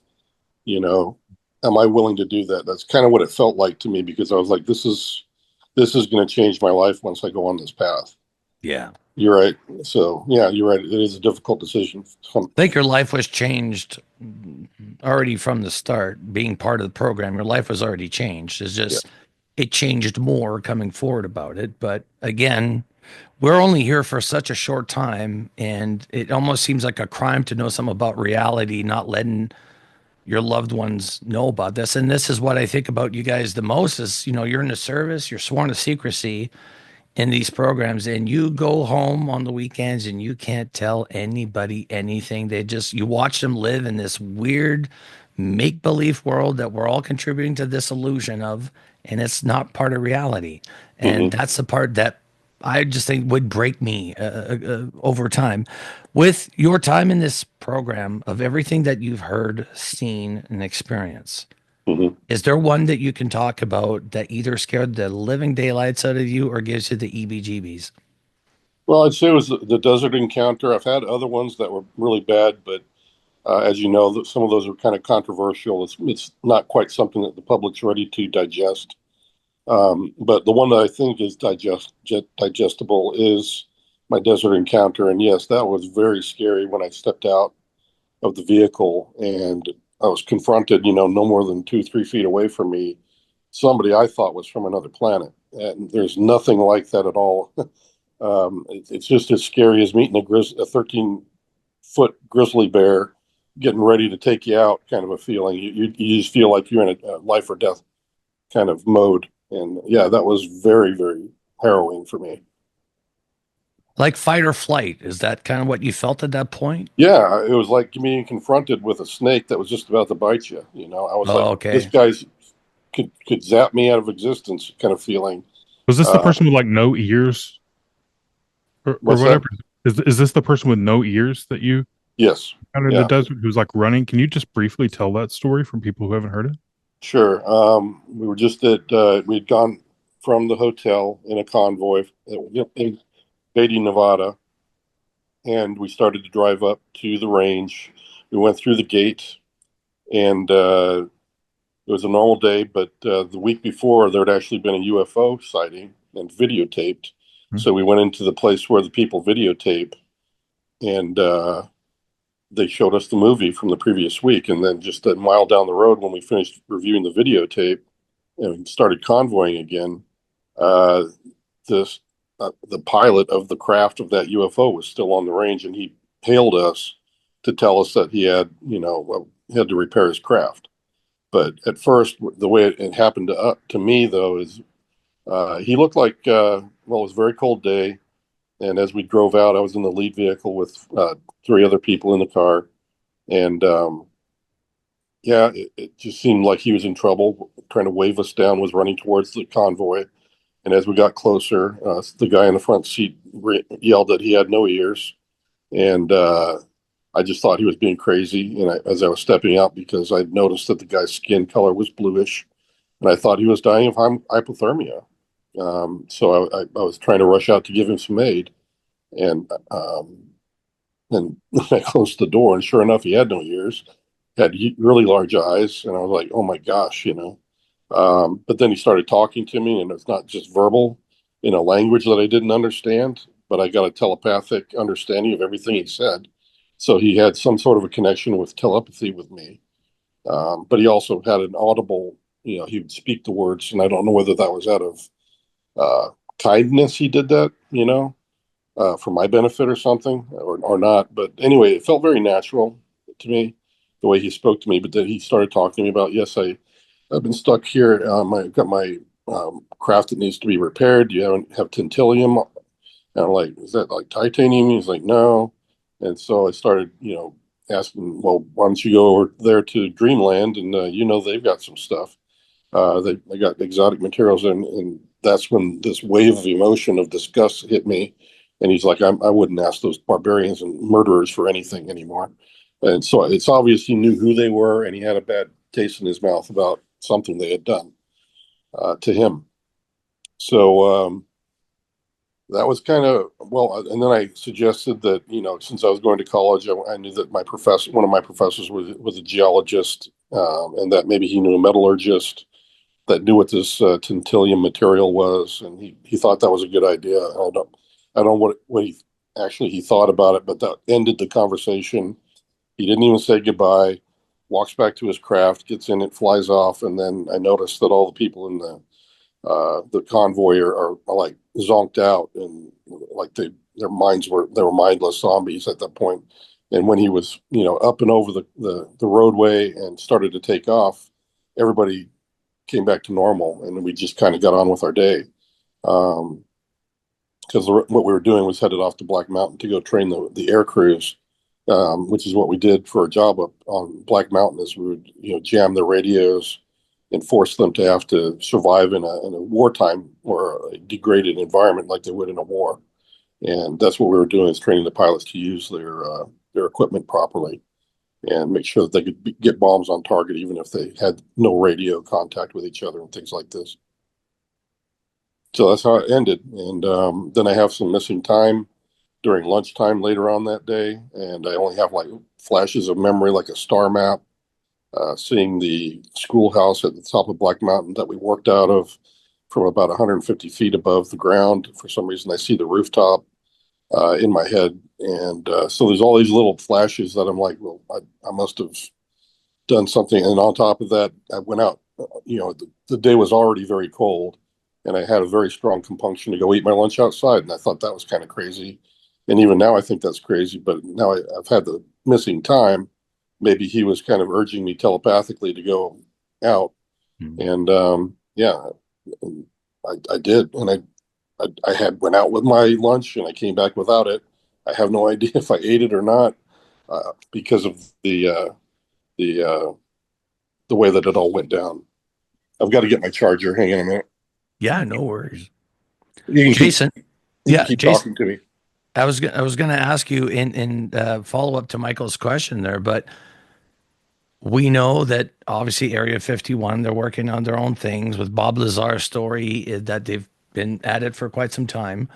am I willing to do that? That's kind of what it felt like to me, because I was like, this is going to change my life once I go on this path. Yeah. You're right. So, yeah, you're right. It is a difficult decision. I think your life was changed already from the start. Being part of the program, your life was already changed. It's just, it changed more coming forward about it. But again, we're only here for such a short time, and it almost seems like a crime to know something about reality, not letting your loved ones know about this. And this is what I think about you guys the most is, you're in the service, you're sworn to secrecy in these programs, and you go home on the weekends and you can't tell anybody anything. You watch them live in this weird make-believe world that we're all contributing to this illusion of, and it's not part of reality. And that's the part that I just think would break me over time. With your time in this program, of everything that you've heard, seen, and experienced, is there one that you can talk about that either scared the living daylights out of you or gives you the EBGBs? Well, I'd say it was the desert encounter. I've had other ones that were really bad, but as you know, some of those are kind of controversial. It's not quite something that the public's ready to digest. But the one that I think is digestible is my desert encounter. And yes, that was very scary when I stepped out of the vehicle and I was confronted, no more than 2-3 feet away from me, somebody I thought was from another planet. And there's nothing like that at all. It's just as scary as meeting a 13-foot grizzly bear getting ready to take you out, kind of a feeling. You just feel like you're in a life or death kind of mode. And yeah, that was very, very harrowing for me. Like fight or flight. Is that kind of what you felt at that point? Yeah, it was like being confronted with a snake that was just about to bite you. I was this guy's could zap me out of existence kind of feeling. Was this the person with like no ears or whatever? Is this the person with no ears that you Yes. out in the desert who's like running? Can you just briefly tell that story for people who haven't heard it? Sure. We were just we'd gone from the hotel in a convoy in Beatty, Nevada, and we started to drive up to the range. We went through the gate, and it was a normal day, but the week before, there had actually been a UFO sighting and videotaped. So we went into the place where the people videotape, and they showed us the movie from the previous week. And then just a mile down the road, when we finished reviewing the videotape and started convoying again, the pilot of the craft of that UFO was still on the range, and he hailed us to tell us that he had to repair his craft. But at first, the way it happened to me, though, is he looked like, it was a very cold day. And as we drove out, I was in the lead vehicle with 3 other people in the car. And it just seemed like he was in trouble, trying to wave us down, was running towards the convoy. And as we got closer, the guy in the front seat yelled that he had no ears. And I just thought he was being crazy. And as I was stepping out, because I noticed that the guy's skin color was bluish, and I thought he was dying of hypothermia. So I was trying to rush out to give him some aid. And I closed the door, and sure enough, he had no ears, had really large eyes. And I was like, oh my gosh, But then he started talking to me, and it's not just verbal in a language that I didn't understand, but I got a telepathic understanding of everything he said. So he had some sort of a connection with telepathy with me. But he also had an audible, he would speak the words, and I don't know whether that was out of kindness he did that, for my benefit or something, or not. But anyway, it felt very natural to me, the way he spoke to me. But then he started talking to me about, yes, I've been stuck here. I've got my craft that needs to be repaired. Do you have tantalum? And I'm like, is that like titanium? He's like, no. And so I started, asking, well, why don't you go over there to Dreamland, and they've got some stuff. They got exotic materials, and that's when this wave of emotion of disgust hit me. And he's like, I wouldn't ask those barbarians and murderers for anything anymore. And so it's obvious he knew who they were, and he had a bad taste in his mouth about something they had done to him. So that was kind of, well, and then I suggested that, since I was going to college, I knew that one of my professors was a geologist, and that maybe he knew a metallurgist that knew what this tantalum material was, and he thought that was a good idea. I don't know what he thought about it, but that ended the conversation. He didn't even say goodbye. Walks back to his craft, gets in it, flies off, and then I noticed that all the people in the convoy are like zonked out, and like they were mindless zombies at that point. And when he was up and over the roadway and started to take off, everybody came back to normal, and we just kind of got on with our day. Because what we were doing was headed off to Black Mountain to go train the air crews, which is what we did for a job up on Black Mountain. Is we would jam their radios and force them to have to survive in a wartime or a degraded environment like they would in a war. And that's what we were doing, is training the pilots to use their equipment properly and make sure that they could get bombs on target, even if they had no radio contact with each other and things like this. So that's how it ended. And then I have some missing time during lunchtime later on that day. And I only have like flashes of memory, like a star map, seeing the schoolhouse at the top of Black Mountain that we worked out of from about 150 feet above the ground. For some reason, I see the rooftop in my head. And so there's all these little flashes that I'm like, well, I must have done something. And on top of that, I went out, the day was already very cold, and I had a very strong compunction to go eat my lunch outside. And I thought that was kind of crazy. And even now I think that's crazy, but now I've had the missing time. Maybe he was kind of urging me telepathically to go out. And I did. And I had went out with my lunch, and I came back without it. I have no idea if I ate it or not, because of the way that it all went down. I've got to get my charger. Hang on a minute. Yeah, no worries. You can Jason. keep talking to me. I was going to ask you in follow up to Michael's question there, but we know that obviously Area 51, they're working on their own things with Bob Lazar's story, that they've been at it for quite some time.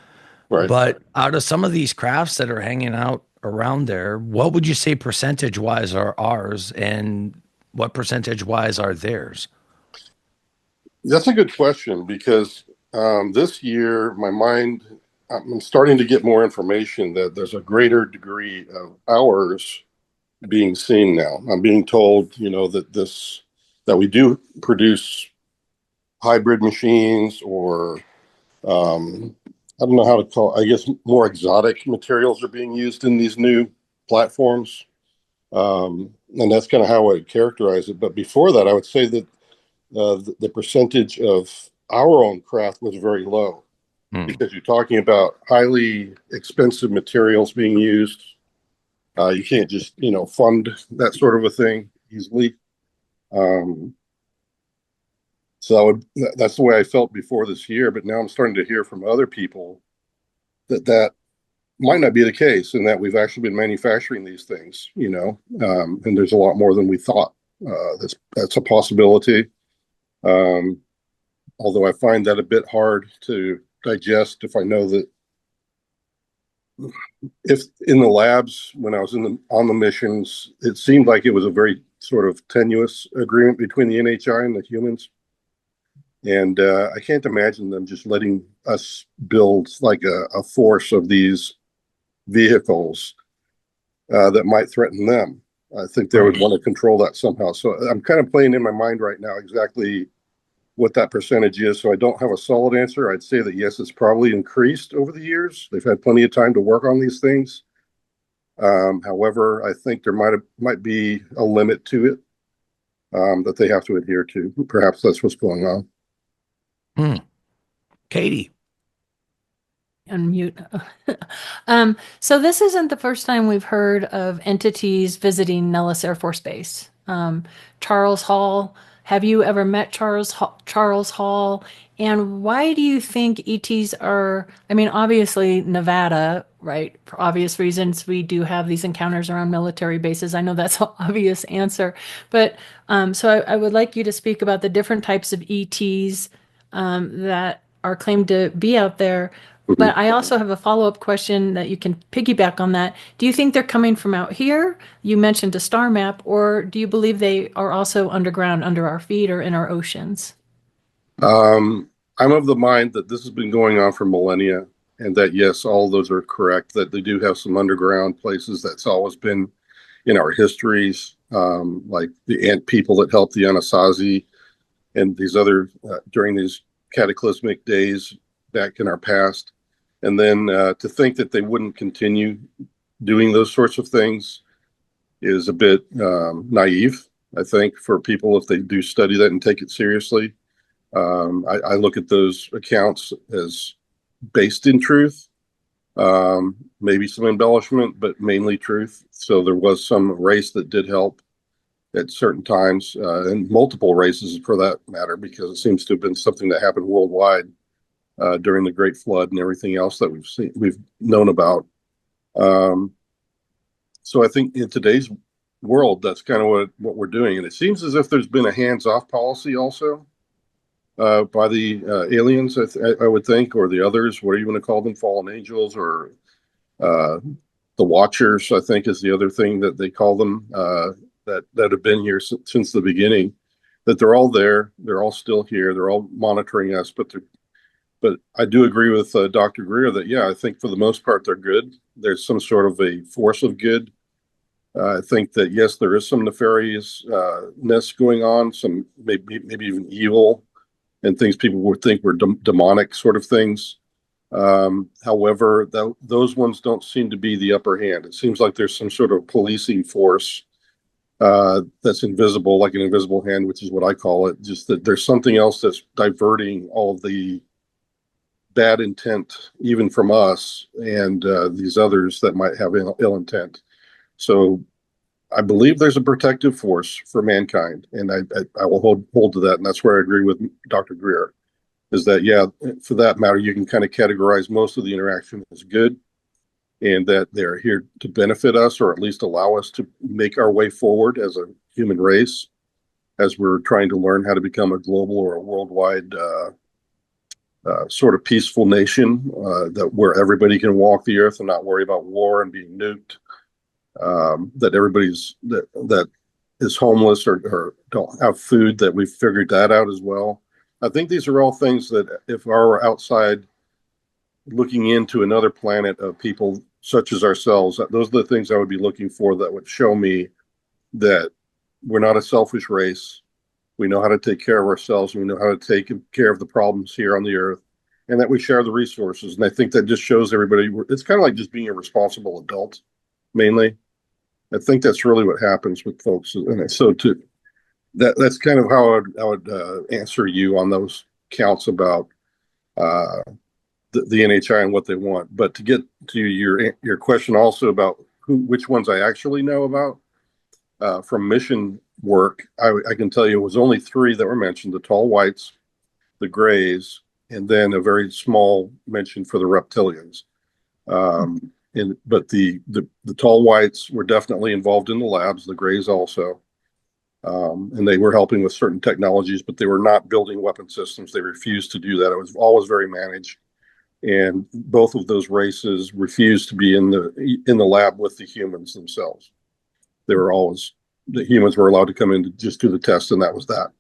Right. But out of some of these crafts that are hanging out around there, what would you say percentage wise are ours, and what percentage wise are theirs? That's a good question, because this year I'm starting to get more information that there's a greater degree of ours being seen now. I'm being told, that we do produce hybrid machines, or I don't know how to call it. I guess more exotic materials are being used in these new platforms. And that's kind of how I would characterize it. But before that, I would say that the percentage of our own craft was very low, because you're talking about highly expensive materials being used. You can't just, fund that sort of a thing easily. So that's the way I felt before this year. But now I'm starting to hear from other people that might not be the case, and that we've actually been manufacturing these things, and there's a lot more than we thought. That's a possibility. Although I find that a bit hard to digest, if I know that, if in the labs when I was on the missions, it seemed like it was a very sort of tenuous agreement between the NHI and the humans. And I can't imagine them just letting us build like a force of these vehicles that might threaten them. I think they would want to control that somehow. So I'm kind of playing in my mind right now exactly what that percentage is, so I don't have a solid answer. I'd say that yes, it's probably increased over the years. They've had plenty of time to work on these things. However, I think there might be a limit to it that they have to adhere to. Perhaps that's what's going on. Katie. Unmute. So this isn't the first time we've heard of entities visiting Nellis Air Force Base. Charles Hall, have you ever met Charles Hall? And why do you think ETs are, I mean, obviously Nevada, right? For obvious reasons, we do have these encounters around military bases. I know that's an obvious answer, but so I would like you to speak about the different types of ETs that are claimed to be out there. But I also have a follow-up question that you can piggyback on that. Do you think they're coming from out here? You mentioned a star map, or do you believe they are also underground, under our feet, or in our oceans? I'm of the mind that this has been going on for millennia, and that yes, all those are correct. That they do have some underground places. That's always been in our histories, like the ant people that helped the Anasazi, and these other during these cataclysmic days back in our past. And then to think that they wouldn't continue doing those sorts of things is a bit naive, I think, for people if they do study that and take it seriously. I look at those accounts as based in truth, maybe some embellishment, but mainly truth. So there was some race that did help at certain times, and multiple races for that matter, because it seems to have been something that happened worldwide during the Great Flood and everything else that we've known about. So I think in today's world, that's kind of what we're doing, and it seems as if there's been a hands-off policy also by the aliens, I would think, or the others. What are you going to call them? Fallen angels, or the Watchers? I think is the other thing that they call them. That have been here since the beginning. That they're all there. They're all still here. They're all monitoring us, but I do agree with Dr. Greer that, yeah, I think for the most part they're good. There's some sort of a force of good. I think that, yes, there is some nefariousness going on, some maybe even evil and things people would think were demonic sort of things. However, those ones don't seem to be the upper hand. It seems like there's some sort of policing force that's invisible, like an invisible hand, which is what I call it. Just that there's something else that's diverting all of the bad intent, even from us and these others that might have ill intent. So I believe there's a protective force for mankind, and I will hold to that. And that's where I agree with Dr. Greer, is that, yeah, for that matter, you can kind of categorize most of the interaction as good, and that they're here to benefit us, or at least allow us to make our way forward as a human race, as we're trying to learn how to become a global or a worldwide sort of peaceful nation, that where everybody can walk the earth and not worry about war and being nuked. That everybody's that is homeless or don't have food, that we've figured that out as well. I think these are all things that if I were outside looking into another planet of people such as ourselves, those are the things I would be looking for, that would show me that we're not a selfish race. We know how to take care of ourselves. We know how to take care of the problems here on the earth, and that we share the resources. And I think that just shows everybody, it's kind of like just being a responsible adult, mainly. I think that's really what happens with folks. And so that's kind of how I would answer you on those counts about the NHI and what they want. But to get to your question also about which ones I actually know about from mission work, I can tell you it was only 3 that were mentioned: the tall whites, the grays, and then a very small mention for the reptilians. But the tall whites were definitely involved in the labs, the grays also, and they were helping with certain technologies, but they were not building weapon systems. They refused to do that. It was always very managed, and both of those races refused to be in the lab with the humans themselves. The humans were allowed to come in to just do the test, and that was that.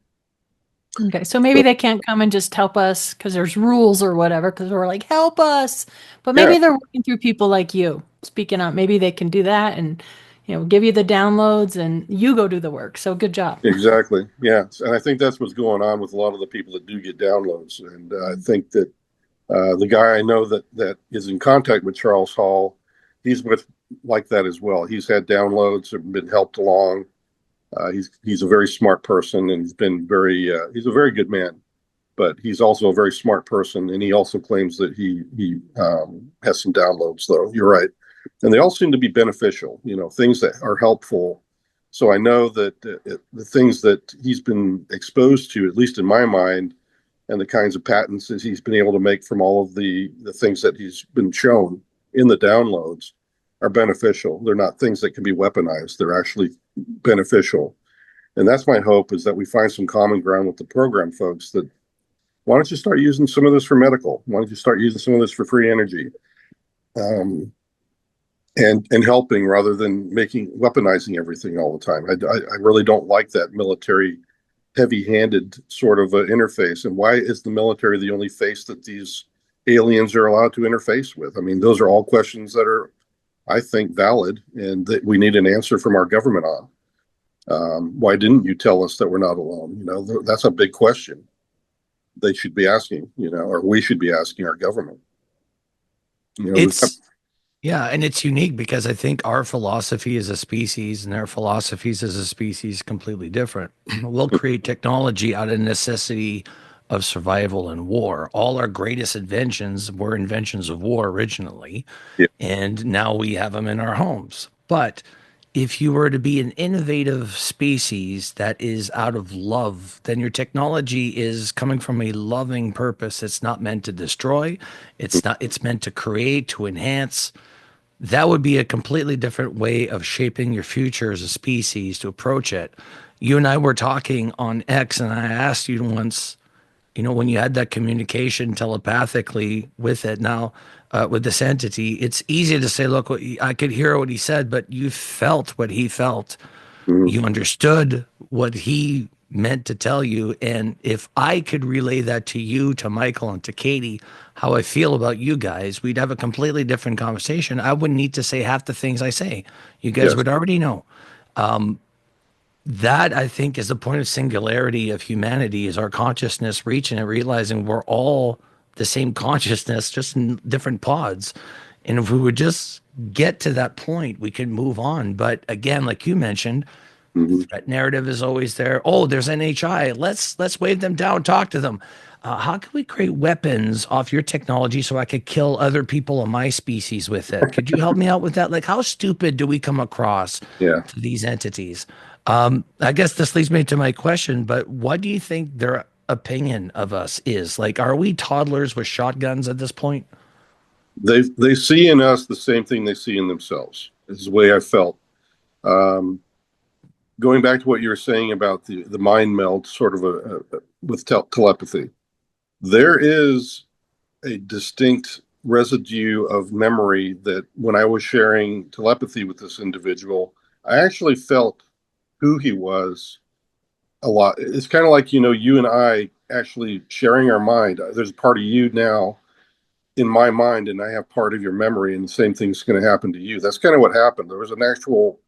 Okay, so maybe they can't come and just help us because there's rules or whatever, because we're like, help us. But maybe they're working through people like you, speaking up. Maybe they can do that and give you the downloads and you go do the work. So good job. Exactly. Yeah. And I think that's what's going on with a lot of the people that do get downloads. And I think that the guy I know that is in contact with Charles Hall, he's with like that as well. He's had downloads and been helped along. He's a very smart person, and he's been he's a very good man, but he's also a very smart person. And he also claims that he has some downloads, though. You're right. And they all seem to be beneficial, things that are helpful. So I know that the things that he's been exposed to, at least in my mind, and the kinds of patents that he's been able to make from all of the things that he's been shown in the downloads are beneficial. They're not things that can be weaponized. They're actually beneficial. And that's my hope, is that we find some common ground with the program folks that, why don't you start using some of this for medical? Why don't you start using some of this for free energy? And helping rather than weaponizing everything all the time. I really don't like that military heavy-handed sort of interface. And why is the military the only face that these aliens are allowed to interface with? I mean, those are all questions that are, I think, valid, and that we need an answer from our government on. Why didn't you tell us that we're not alone? That's a big question they should be asking, or we should be asking our government. Yeah, and it's unique because I think our philosophy as a species and their philosophies as a species completely different. We'll create technology out of necessity of survival and war. All our greatest inventions were inventions of war originally, Yeah. and now we have them in our homes. But if you were to be an innovative species that is out of love, then your technology is coming from a loving purpose. It's not meant to destroy. It's meant to create, to enhance. That would be a completely different way of shaping your future as a species to approach it. You and I were talking on X, and I asked you once, when you had that communication telepathically with it now, with this entity, it's easy to say, look, I could hear what he said, but you felt what he felt. Mhm. You understood what he meant to tell you. And if I could relay that to you, to Michael, and to Katie, how I feel about you guys, we'd have a completely different conversation. I wouldn't need to say half the things I say. You guys Yes. would already know. That, I think, is the point of singularity of humanity, is our consciousness reaching and realizing we're all the same consciousness, just in different pods. And if we would just get to that point, we could move on. But again, like you mentioned, Mhm. threat narrative is always there. Oh, there's NHI. Let's wave them down, talk to them. How can we create weapons off your technology so I could kill other people of my species with it? Could you help me out with that? Like, how stupid do we come across Yeah. to these entities? I guess this leads me to my question, but what do you think their opinion of us is? Like, are we toddlers with shotguns at this point? They see in us the same thing they see in themselves. Is the way I felt. Going back to what you were saying about the mind meld, sort of with telepathy, there is a distinct residue of memory that when I was sharing telepathy with this individual, I actually felt who he was a lot. It's kind of like, you and I actually sharing our mind. There's a part of you now in my mind, and I have part of your memory, and the same thing's going to happen to you. That's kind of what happened. There was an actual,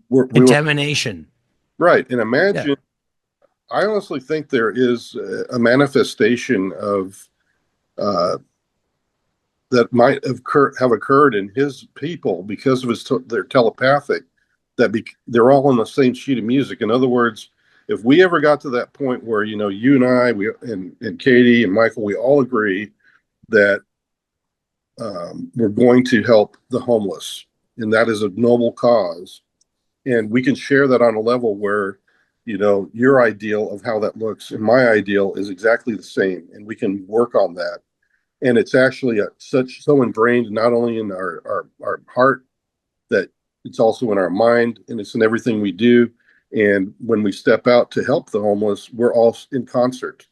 we were Contamination. right. And Yeah. imagine, I honestly think there is a manifestation of uh, that might have occurred in his people because of their telepathic, they're all on the same sheet of music. In other words, if we ever got to that point where, you and I, and Katie and Michael, we all agree that we're going to help the homeless, and that is a noble cause, and we can share that on a level where, your ideal of how that looks and my ideal is exactly the same, and we can work on that. And it's actually so ingrained not only in our heart, that it's also in our mind, and it's in everything we do. And when we step out to help the homeless, we're all in concert.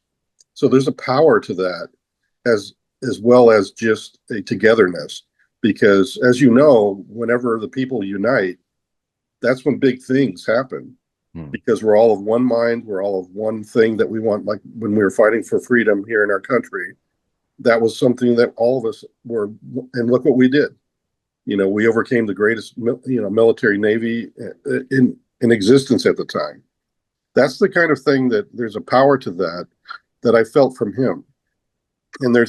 So there's a power to that, as as well as just a togetherness. Because as you know, whenever the people unite, that's when big things happen. Because we're all of one mind, we're all of one thing that we want. Like when we were fighting for freedom here in our country, that was something that all of us were, and look what we did. We overcame the greatest, military navy in existence at the time. That's the kind of thing that there's a power to that I felt from him. And there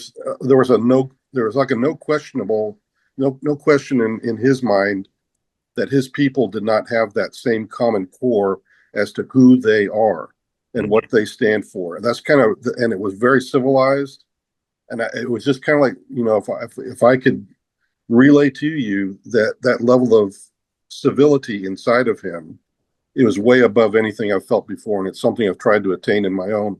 was like a no question in his mind that his people did not have that same common core as to who they are and what they stand for. And that's and it was very civilized. And it was just kind of like, if I could relay to you that level of civility inside of him, it was way above anything I've felt before. And it's something I've tried to attain in my own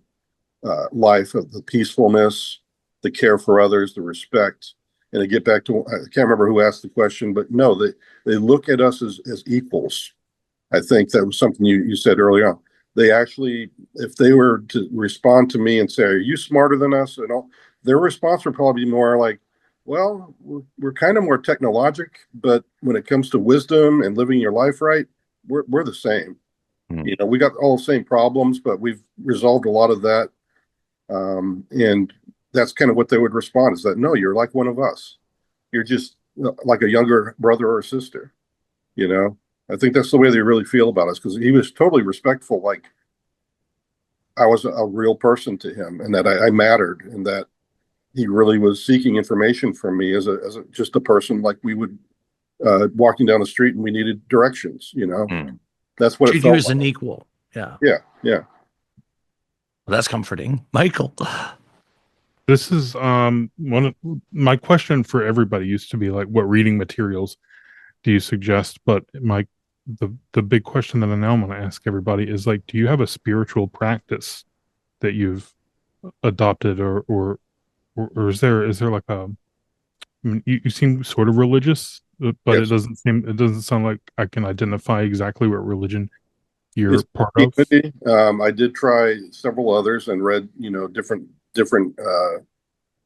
life, of the peacefulness, the care for others, the respect. And to get back to, I can't remember who asked the question, but no, they look at us as equals. I think that was something you said earlier on. They actually, if they were to respond to me and say, "Are you smarter than us?" and all, their response would probably be more like, "Well, we're kind of more technologic, but when it comes to wisdom and living your life right, we're the same. We got all the same problems, but we've resolved a lot of that." And that's kind of what they would respond, is that, "No, you're like one of us. You're just like a younger brother or sister." I think that's the way they really feel about us, because he was totally respectful. Like I was a real person to him, and that I mattered, and that he really was seeking information from me as just a person like we would, walking down the street and we needed directions. That's what it Treat felt you as like. an equal. Yeah. Yeah. Well, that's comforting. Michael. This is one of my question for everybody used to be like, what reading materials do you suggest? But the big question that I now want to ask everybody is like, do you have a spiritual practice that you've adopted, or is there like I mean, you seem sort of religious, but Yes. it doesn't sound like I can identify exactly what religion you're It's part of. I did try several others and read, different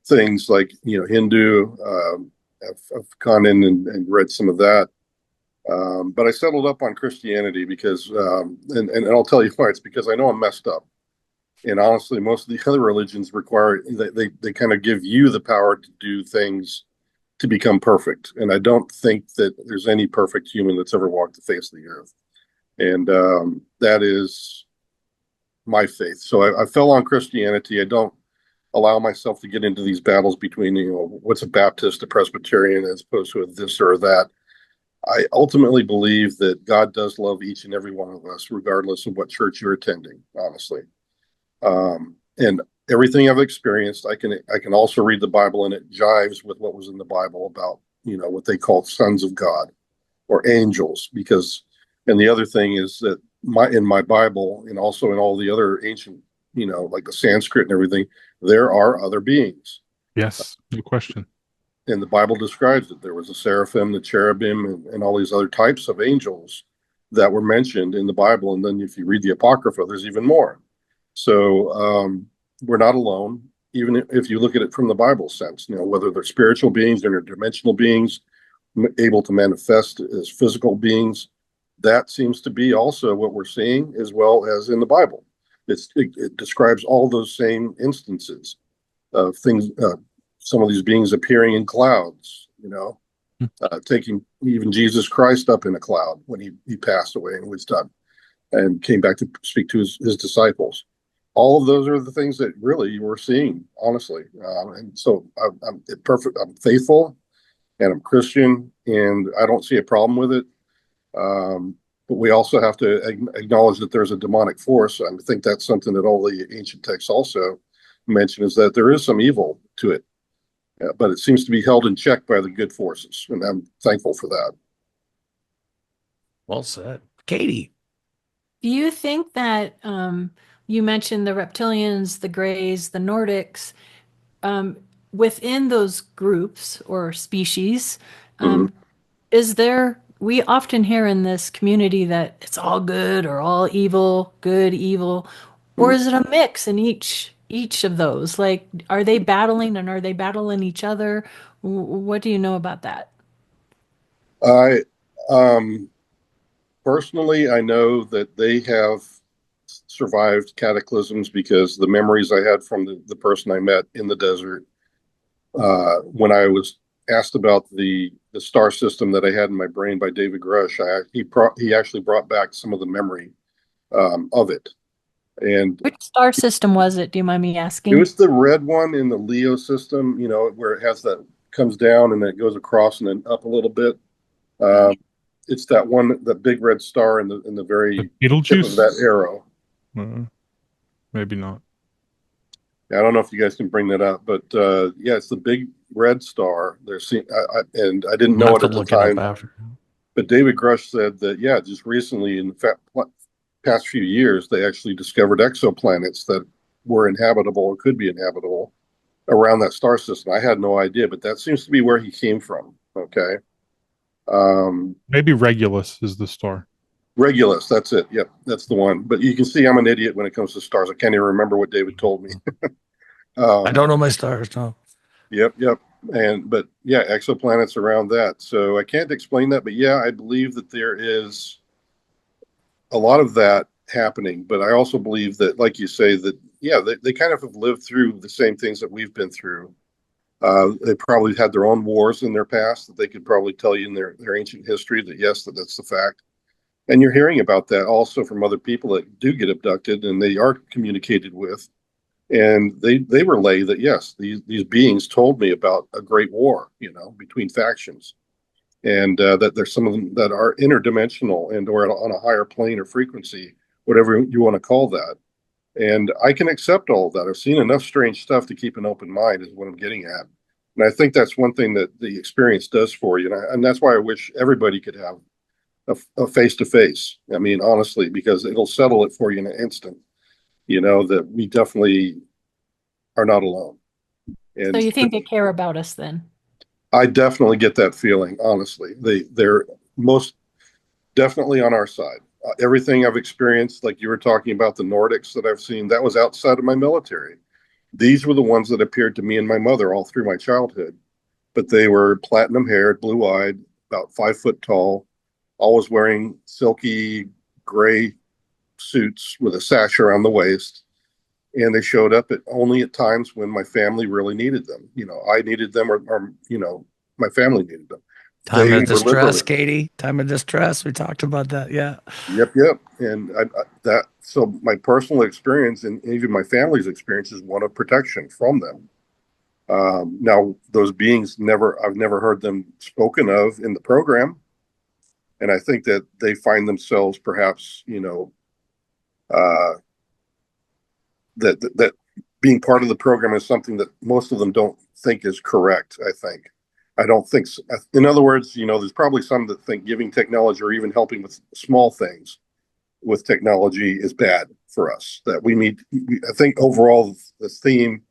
things like, Hindu. I've gone in and read some of that. But I settled up on Christianity because, and I'll tell you why. It's because I know I'm messed up. And honestly, most of the other religions require, they kind of give you the power to do things to become perfect. And I don't think that there's any perfect human that's ever walked the face of the earth. And that is my faith. So I fell on Christianity. I don't allow myself to get into these battles between, what's a Baptist, a Presbyterian, as opposed to a this or that. I ultimately believe that God does love each and every one of us, regardless of what church you're attending, honestly. And everything I've experienced, I can also read the Bible, and it jives with what was in the Bible about, what they call sons of God or angels. And the other thing is that in my Bible, and also in all the other ancient, like the Sanskrit and everything, there are other beings. Yes, no question. And the Bible describes it. There was a seraphim, the cherubim, and all these other types of angels that were mentioned in the Bible. And then if you read the Apocrypha, there's even more. So we're not alone, even if you look at it from the Bible sense, whether they're spiritual beings, interdimensional beings, able to manifest as physical beings. That seems to be also what we're seeing, as well as in the Bible. It describes all those same instances of things, some of these beings appearing in clouds, taking even Jesus Christ up in a cloud when he passed away and was done and came back to speak to his disciples. All of those are the things that really we're seeing, honestly. And so I'm perfect. I'm faithful, and I'm Christian, and I don't see a problem with it. But we also have to acknowledge that there's a demonic force. I think that's something that all the ancient texts also mention, is that there is some evil to it. But it seems to be held in check by the good forces, and I'm thankful for that. Well said. Katie. Do you think that you mentioned the reptilians, the Greys, the Nordics, within those groups or species, is there, we often hear in this community that it's all good or all evil, good, evil, or is it a mix in each of those? Like, are they battling, and are they battling each other? What do you know about that? I personally, I know that they have survived cataclysms, because the memories I had from the person I met in the desert, when I was asked about the star system that I had in my brain by David Grush, he actually brought back some of the memory of it. And Which star system was it? Do you mind me it asking? was the red one in the Leo system, where it has that comes down and then it goes across and then up a little bit. It's that one, the big red star in the very tip of that Beetlejuice? arrow. Maybe not. I don't know if you guys can bring that up, but yeah, it's the big red star. And I didn't I'll know have it to at the look it up time, after. but David Grush said that, yeah, just recently, in fact, past few years, they actually discovered exoplanets that were inhabitable or could be inhabitable around that star system. I had no idea, but that seems to be where he came from. Okay. Maybe Regulus is the star. Regulus, that's it. Yep, that's the one. But you can see I'm an idiot when it comes to stars. I can't even remember what David told me. I don't know my stars, no. Yep. But yeah, exoplanets around that. So I can't explain that, but yeah, I believe that there is a lot of that happening. But I also believe that, like you say, that yeah, they kind of have lived through the same things that we've been through. They probably had their own wars in their past that they could probably tell you in their ancient history that yes, that's the fact. And you're hearing about that also from other people that do get abducted and they are communicated with. And they relay that, yes, these beings told me about a great war, between factions. And that there's some of them that are interdimensional and or on a higher plane or frequency, whatever you want to call that. And I can accept all of that. I've seen enough strange stuff to keep an open mind is what I'm getting at. And I think that's one thing that the experience does for you. And that's why I wish everybody could have a face-to-face. I mean, honestly, because it'll settle it for you in an instant, that we definitely are not alone. So And you think they care about us then? I definitely get that feeling, honestly. They're most definitely on our side. Everything I've experienced, like you were talking about the Nordics that I've seen, that was outside of my military. These were the ones that appeared to me and my mother all through my childhood. But they were platinum haired, blue eyed, about 5 foot tall, always wearing silky gray suits with a sash around the waist. And they showed up only at times when my family really needed them. I needed them or my family needed them. Time They of were distress, literally, Katie. Time of distress. We talked about that. Yeah. yep. And so my personal experience and even my family's experience is one of protection from them. Now, those beings I've never heard them spoken of in the program. And I think that they find themselves perhaps, that being part of the program is something that most of them don't think is correct. I don't think so. In other words, there's probably some that think giving technology or even helping with small things with technology is bad for us. That I think overall the theme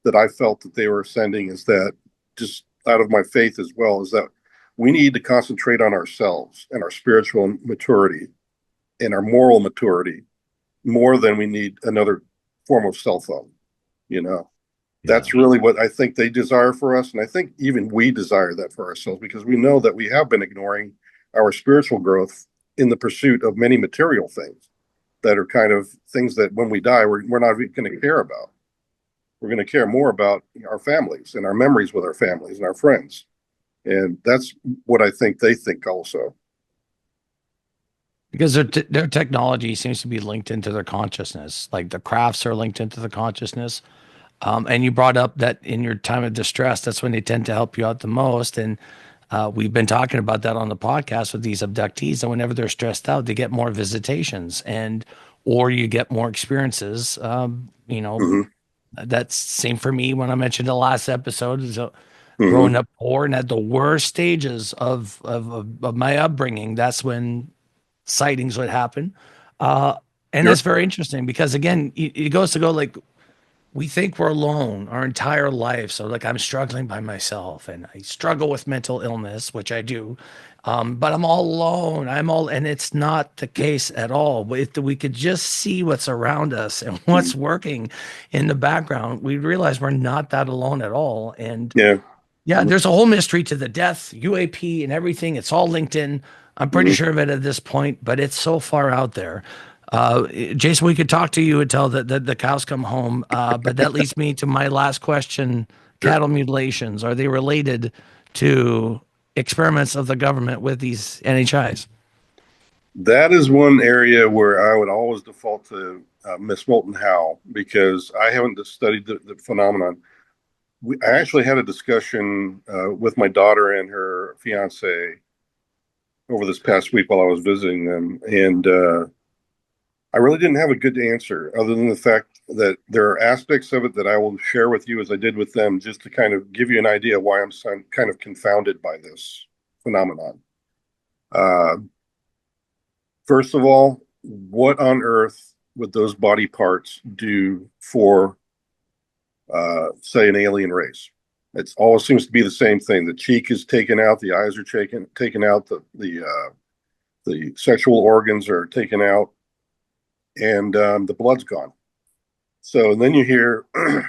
that I felt that they were sending is that, just out of my faith as well, is that we need to concentrate on ourselves and our spiritual maturity and our moral maturity more than we need another form of cell phone. That's really what I think they desire for us. And I think even we desire that for ourselves, because we know that we have been ignoring our spiritual growth in the pursuit of many material things that are kind of things that when we die, we're not going to care about. We're going to care more about our families and our memories with our families and our friends. And that's what I think they think also. Because their technology seems to be linked into their consciousness. Like the crafts are linked into the consciousness. And you brought up that in your time of distress, that's when they tend to help you out the most. And we've been talking about that on the podcast with these abductees. And whenever they're stressed out, they get more visitations or you get more experiences. Mm-hmm. That's same for me when I mentioned the last episode. So Mm-hmm. growing up poor and at the worst stages of my upbringing, that's when sightings would happen. And Sure. that's very interesting because again, it goes to go like, we think we're alone our entire life. So like I'm struggling by myself and I struggle with mental illness, which I do. But I'm all alone. And it's not the case at all. If we could just see what's around us and what's working in the background, we realize we're not that alone at all. And Yeah. yeah, there's a whole mystery to the death, UAP and everything. It's all linked in. I'm pretty Mm-hmm. sure of it at this point, but it's so far out there. Jason, we could talk to you until the cows come home. But that leads me to my last question. Sure. Cattle mutilations, are they related to experiments of the government with these NHIs? That is one area where I would always default to Miss Moulton Howe, because I haven't studied the phenomenon. I actually had a discussion with my daughter and her fiance over this past week while I was visiting them, and I really didn't have a good answer other than the fact that there are aspects of it that I will share with you as I did with them, just to kind of give you an idea why I'm kind of confounded by this phenomenon. Uh, First of all, what on earth would those body parts do for, say, an alien race? It always seems to be the same thing. The cheek is taken out, the eyes are taken out, the sexual organs are taken out, and the blood's gone. So then you hear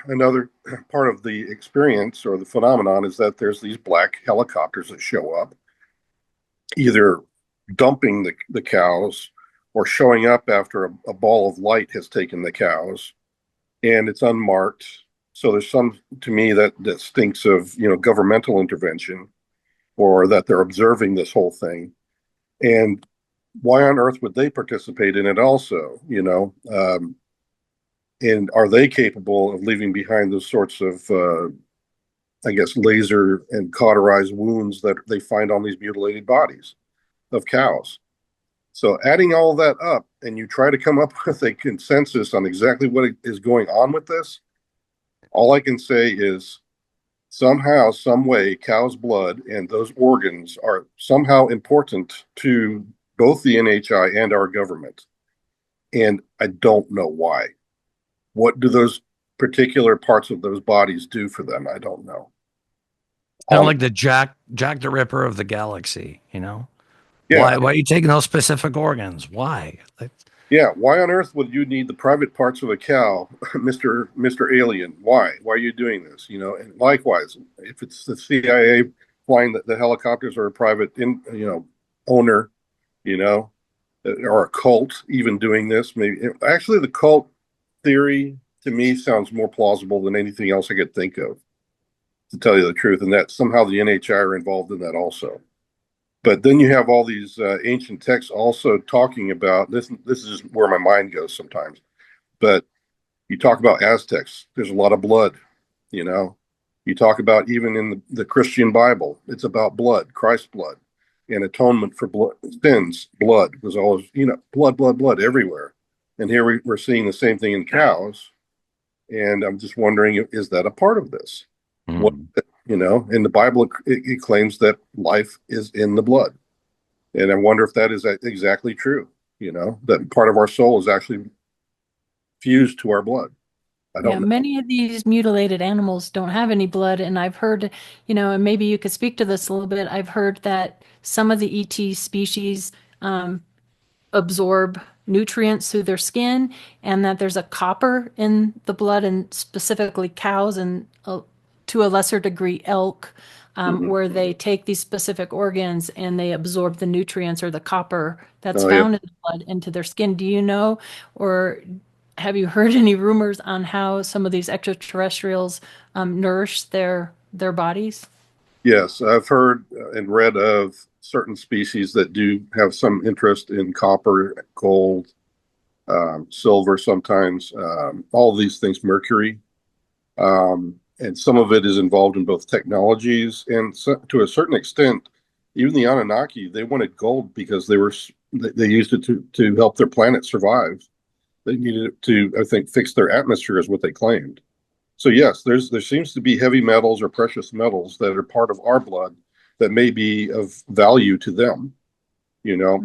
another part of the experience or the phenomenon is that there's these black helicopters that show up, either dumping the cows or showing up after a ball of light has taken the cows, and it's unmarked. So there's some, to me, that stinks of, governmental intervention, or that they're observing this whole thing. And why on earth would they participate in it also? And are they capable of leaving behind those sorts of, I guess, laser and cauterized wounds that they find on these mutilated bodies of cows? So adding all that up, and you try to come up with a consensus on exactly what is going on with this, all I can say is somehow, some way, cow's blood and those organs are somehow important to both the NHI and our government. And I don't know why. What do those particular parts of those bodies do for them? I don't know. Kind of like the Jack the Ripper of the galaxy, Yeah. Why are you taking those specific organs? Why? Yeah, why on earth would you need the private parts of a cow, Mr. Alien? Why? Why are you doing this? And likewise, if it's the CIA flying the helicopters, or a private owner, or a cult even doing this, maybe. Actually, the cult theory to me sounds more plausible than anything else I could think of, to tell you the truth, and that somehow the NHI are involved in that also. But then you have all these ancient texts also talking about this. This is where my mind goes sometimes. But you talk about Aztecs. There's a lot of blood. You talk about, even in the Christian Bible, it's about blood, Christ's blood, and atonement for sins. Blood was always, blood everywhere. And here we're seeing the same thing in cows. And I'm just wondering, is that a part of this? What, in the Bible, it claims that life is in the blood. And I wonder if that is exactly true, that part of our soul is actually fused to our blood. I don't know. Many of these mutilated animals don't have any blood. And I've heard, and maybe you could speak to this a little bit. I've heard that some of the ET species absorb nutrients through their skin, and that there's a copper in the blood, and specifically cows, and to a lesser degree elk, where they take these specific organs and they absorb the nutrients or the copper that's found in the blood into their skin. Do you know, or have you heard any rumors on how some of these extraterrestrials nourish their bodies? Yes, I've heard and read of certain species that do have some interest in copper, gold, silver, sometimes, all these things, mercury. And some of it is involved in both technologies, and to a certain extent, even the Anunnaki, they wanted gold because they used it to help their planet survive. They needed it to, I think, fix their atmosphere, is what they claimed. So yes, there seems to be heavy metals or precious metals that are part of our blood that may be of value to them,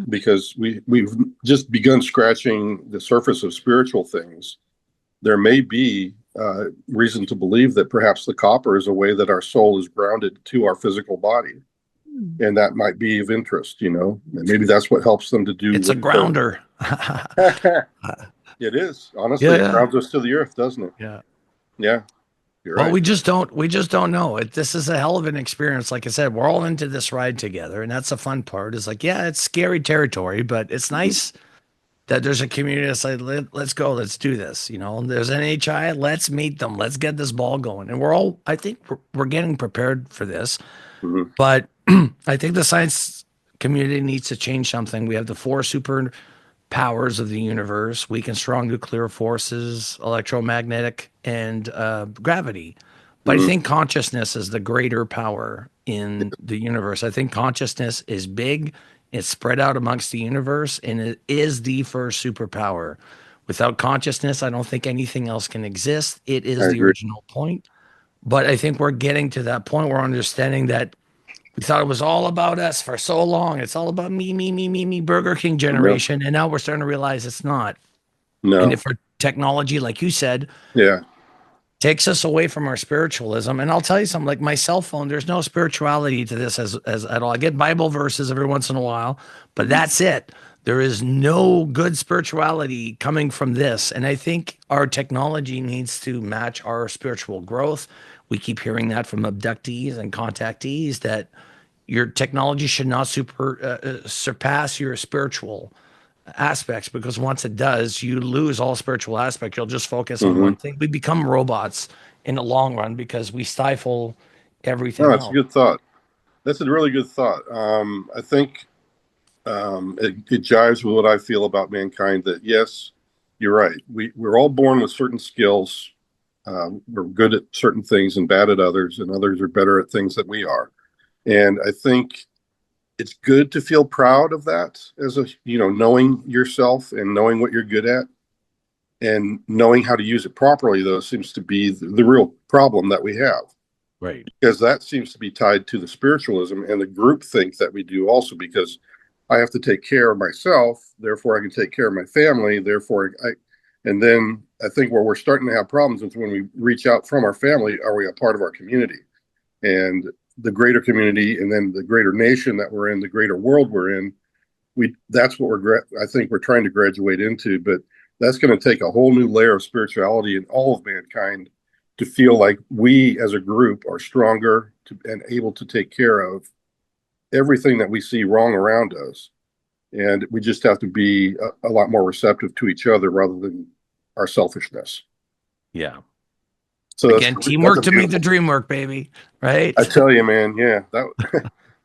because we've just begun scratching the surface of spiritual things. There may be reason to believe that perhaps the copper is a way that our soul is grounded to our physical body. And that might be of interest, and maybe that's what helps them to do. It's a grounder. It is, honestly. It grounds us to the earth, doesn't it? Yeah. You're right. Well, we just don't know it. This is a hell of an experience. Like I said, we're all into this ride together, and that's the fun part. Is like, it's scary territory, but it's nice that there's a community that's like, let's go, let's do this. There's an HI, let's meet them, let's get this ball going. And I think we're getting prepared for this. Mhm. But I think the science community needs to change something. We have the four super powers of the universe: weak and strong nuclear forces, electromagnetic, and gravity. But I Mhm. think consciousness is the greater power in the universe. I think consciousness is big, it's spread out amongst the universe, and it is the first superpower. Without consciousness, I don't think anything else can exist. It I is the agree. original point. But I think we're getting to that point where we're understanding that we thought it was all about us for so long. It's all about me, me, me, me, me, Burger King Yep. generation. And now we're starting to realize it's not. And No. if our technology, like you said, Yeah. takes us away from our spiritualism, and I'll tell you something, like my cell phone, there's no spirituality to this as at all. I get Bible verses every once in a while, but Mhm. that's it. There is no good spirituality coming from this. And I think our technology needs to match our spiritual growth. We keep hearing that from abductees and contactees that your technology should not surpass your spiritual aspects, because once it does, you lose all spiritual aspect. You'll just focus on one Mhm. thing. We become robots in the long run because we stifle No, everything that's a else. good thought. That's a really good thought. I think it jives with what I feel about mankind. That yes, you're right. We're all born with certain skills. We're good at certain things and bad at others, and others are better at things that we are. And I think it's good to feel proud of that as a knowing yourself and knowing what you're good at and knowing how to use it properly. Though seems to be the real problem that we have, Right. because that seems to be tied to the spiritualism and the group think that we do also, because I have to take care of myself, therefore I can take care of my family, therefore and then I think where we're starting to have problems is when we reach out from our family, are we a part of our community? And the greater community, and then the greater nation that we're in, the greater world we're in, that's what I think we're trying to graduate into. But that's going to take a whole new layer of spirituality in all of mankind to feel like we as a group are stronger and able to take care of everything that we see wrong around us. And we just have to be a lot more receptive to each other rather than our selfishness. Yeah. So Again, that's teamwork a to make the beautiful. dream work, baby. I Right. tell you, man. Yeah,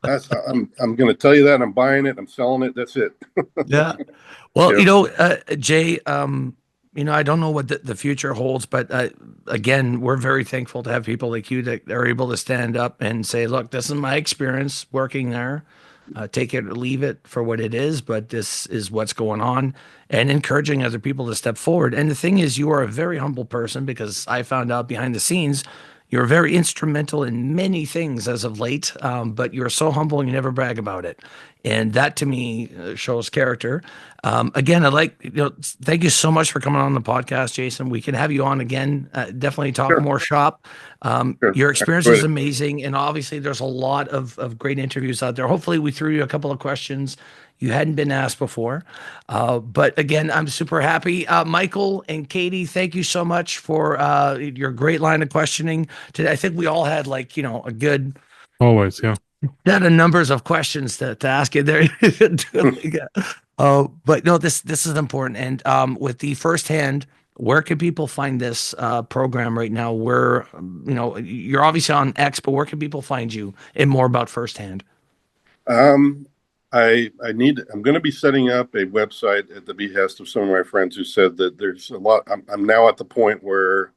that's. I'm going to tell you that I'm buying it. I'm selling it. That's it. Yeah. Well, Yeah. Jay, I don't know what the future holds, but again, we're very thankful to have people like you that are able to stand up and say, look, this is my experience working there. Take it or leave it for what it is, but this is what's going on, and encouraging other people to step forward. And the thing is, you are a very humble person, because I found out behind the scenes you're very instrumental in many things as of late, but you're so humble and you never brag about it. And that to me shows character. Again, thank you so much for coming on the podcast, Jason. We can have you on again. Definitely talk Sure. more shop. Sure. Your I experience enjoyed is it. amazing. And obviously, there's a lot of great interviews out there. Hopefully, we threw you a couple of questions you hadn't been asked before. But again, I'm super happy. Michael and Katie, thank you so much for your great line of questioning today. I think we all had a good Always, yeah. set of numbers of questions to ask you there. But no, this is important. And with the firsthand, where can people find this program right now? Where you're obviously on X, but where can people find you and more about firsthand? Um, I'm going to be setting up a website at the behest of some of my friends who said that there's a lot. I'm now at the point where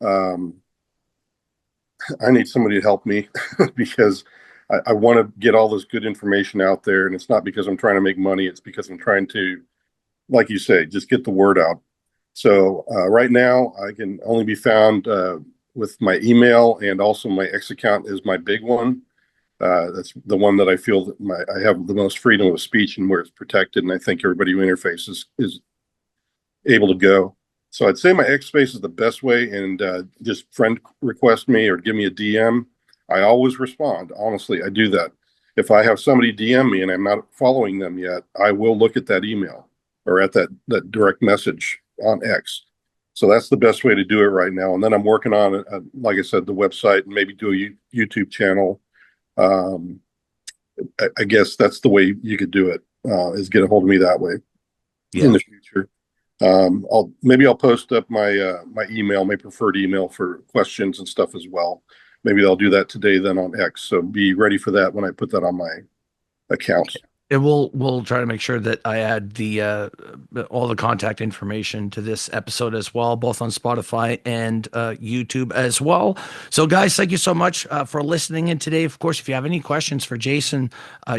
um, I need somebody to help me because I want to get all this good information out there. And it's not because I'm trying to make money. It's because I'm trying to, like you say, just get the word out. So right now I can only be found with my email, and also my X account is my big one. That's the one that I feel that I have the most freedom of speech and where it's protected. And I think everybody who interfaces is able to go. So I'd say my X space is the best way, and just friend request me or give me a DM. I always respond. Honestly, I do that. If I have somebody DM me and I'm not following them yet, I will look at that email or at that direct message on X. So that's the best way to do it right now. And then I'm working on, like I said, the website, and maybe do a YouTube channel. Um, I guess that's the way you could do it, is get a hold of me that way in Yeah. the future. I'll post up my email, my preferred email for questions and stuff as well. maybe they'll do that today then on X. So be ready for that when I put that on my account. And we'll try to make sure that I add the all the contact information to this episode as well, both on Spotify and YouTube as well. So, guys, thank you so much for listening in today. Of course, if you have any questions for Jason,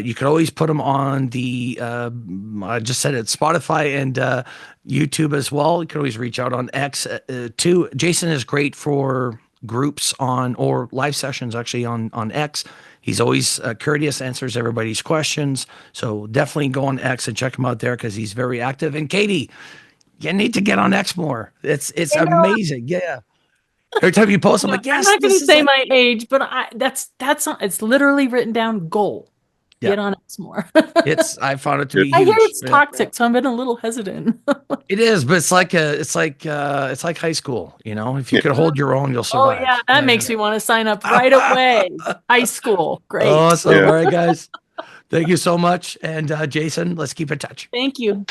you could always put them on the I just said it, Spotify and YouTube as well. You can always reach out on X too. Jason is great for groups on or live sessions actually on X. He's always courteous, answers everybody's questions. So definitely go on X and check him out there because he's very active. And Katie, you need to get on X more. It's amazing. Yeah. Every time you post, I'm like, yes. I'm not going to say my age, but that's it's literally written down goal. Yeah. Get on X more. I found it to be I huge. hear it's toxic, so I've been a little hesitant. It is, but it's like high school. You know, if you could hold your own, you'll survive. Oh yeah, that makes me want to sign up right away. High school, great. Awesome. All right, guys. Thank you so much. And Jason, let's keep in touch. Thank you.